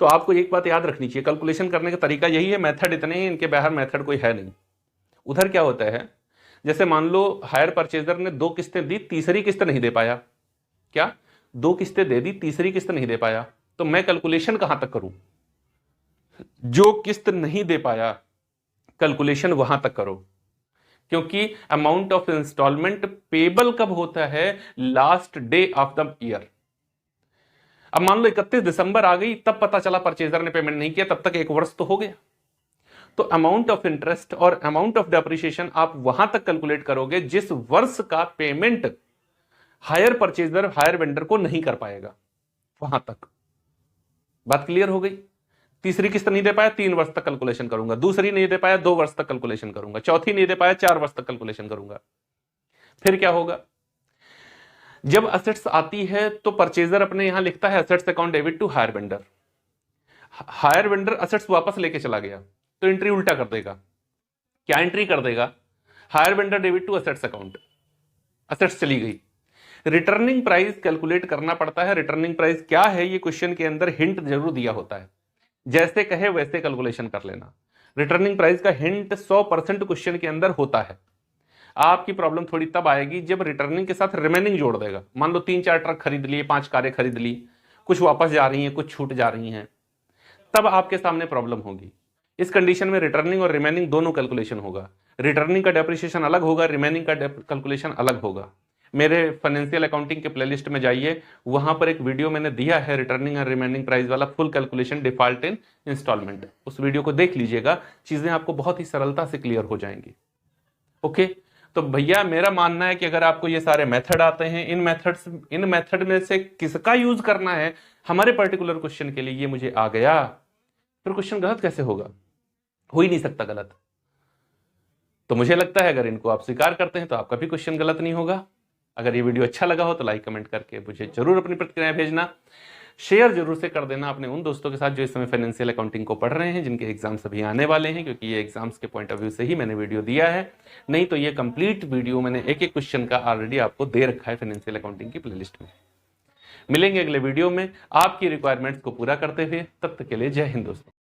तो आपको एक बात याद रखनी चाहिए, कैलकुलेशन करने का तरीका यही है, मेथड इतने ही, इनके बाहर मेथड कोई है नहीं। उधर क्या होता है, जैसे मान लो हायर परचेजर ने 2 किस्तें दी, तीसरी किस्त नहीं दे पाया। क्या 2 किस्तें दे दी, तीसरी किस्त नहीं दे पाया, तो मैं कैलकुलेशन कहां तक करूं, जो किस्त नहीं दे पाया कैलकुलेशन वहां तक करो। क्योंकि अमाउंट ऑफ इंस्टॉलमेंट पेबल कब होता है, last day of the year. अब मान लो 31 दिसंबर आ गई, तब पता चला परचेजर ने पेमेंट नहीं किया, तब तक 1 वर्ष तो हो गया। तो अमाउंट ऑफ इंटरेस्ट और अमाउंट ऑफ डेप्रिसिएशन आप वहां तक कैलकुलेट करोगे जिस वर्ष का payment hire purchaser hire vendor को नहीं कर पाएगा, वहां तक। बात क्लियर हो गई। तीसरी किस्त नहीं दे पाया, 3 वर्ष तक कैलकुलेशन करूंगा। दूसरी नहीं दे पाया, 2 वर्ष तक कैलकुलेशन करूंगा। चौथी नहीं दे पाया, 4 वर्ष तक कैलकुलेशन करूंगा। फिर क्या होगा, जब असेट्स आती है तो परचेजर अपने यहां लिखता है assets account debit to hire vendor. Hire vendor assets वापस लेके चला गया तो एंट्री उल्टा कर देगा। क्या एंट्री कर देगा, hire vendor debit to assets account, assets चली गई। रिटर्निंग प्राइस कैलकुलेट करना पड़ता है। रिटर्निंग प्राइस क्या है, ये क्वेश्चन के अंदर हिंट जरूर दिया होता है, जैसे कहे वैसे कैलकुलेशन कर लेना। रिटर्निंग प्राइस का हिंट 100% क्वेश्चन के अंदर होता है। आपकी प्रॉब्लम थोड़ी तब आएगी जब रिटर्निंग के साथ रिमेनिंग जोड़ देगा। मान लो 3-4 ट्रक खरीद लिए, 5 कारें खरीद ली, कुछ वापस जा रही हैं, कुछ छूट जा रही हैं, तब आपके सामने प्रॉब्लम होगी। इस कंडीशन में रिटर्निंग और रिमेनिंग दोनों कैलकुलेशन होगा। रिटर्निंग का डेप्रिसिएशन अलग होगा, रिमेनिंग का कैलकुलेशन अलग होगा। मेरे फाइनेंशियल अकाउंटिंग के प्लेलिस्ट में जाइए, वहां पर एक वीडियो मैंने दिया है रिटर्निंग और रिमेनिंग प्राइस वाला, full calculation default in instalment. उस वीडियो को देख लीजिएगा, चीजें आपको बहुत ही सरलता से क्लियर हो जाएंगी। ओके, तो भैया मेरा मानना है कि अगर आपको ये सारे मेथड आते हैं, इन मेथड में से किसका यूज करना है हमारे पर्टिकुलर क्वेश्चन के लिए, ये मुझे आ गया, फिर क्वेश्चन गलत कैसे होगा? हो ही नहीं सकता गलत। तो मुझे लगता है अगर इनको आप स्वीकार करते हैं तो आपका भी क्वेश्चन गलत नहीं होगा। अगर ये वीडियो अच्छा लगा हो तो लाइक कमेंट करके मुझे जरूर अपनी प्रतिक्रियाएं भेजना। शेयर जरूर से कर देना अपने उन दोस्तों के साथ जो इस समय फाइनेंशियल अकाउंटिंग को पढ़ रहे हैं, जिनके एग्जाम्स अभी आने वाले हैं, क्योंकि ये एग्जाम्स के पॉइंट ऑफ व्यू से ही मैंने वीडियो दिया है। नहीं तो ये कंप्लीट वीडियो मैंने एक एक क्वेश्चन का ऑलरेडी आपको दे रखा है फाइनेंशियल अकाउंटिंग की प्लेलिस्ट में। मिलेंगे अगले वीडियो में आपकी रिक्वायरमेंट्स को पूरा करते हुए। तब तक के लिए जय हिंद दोस्तों।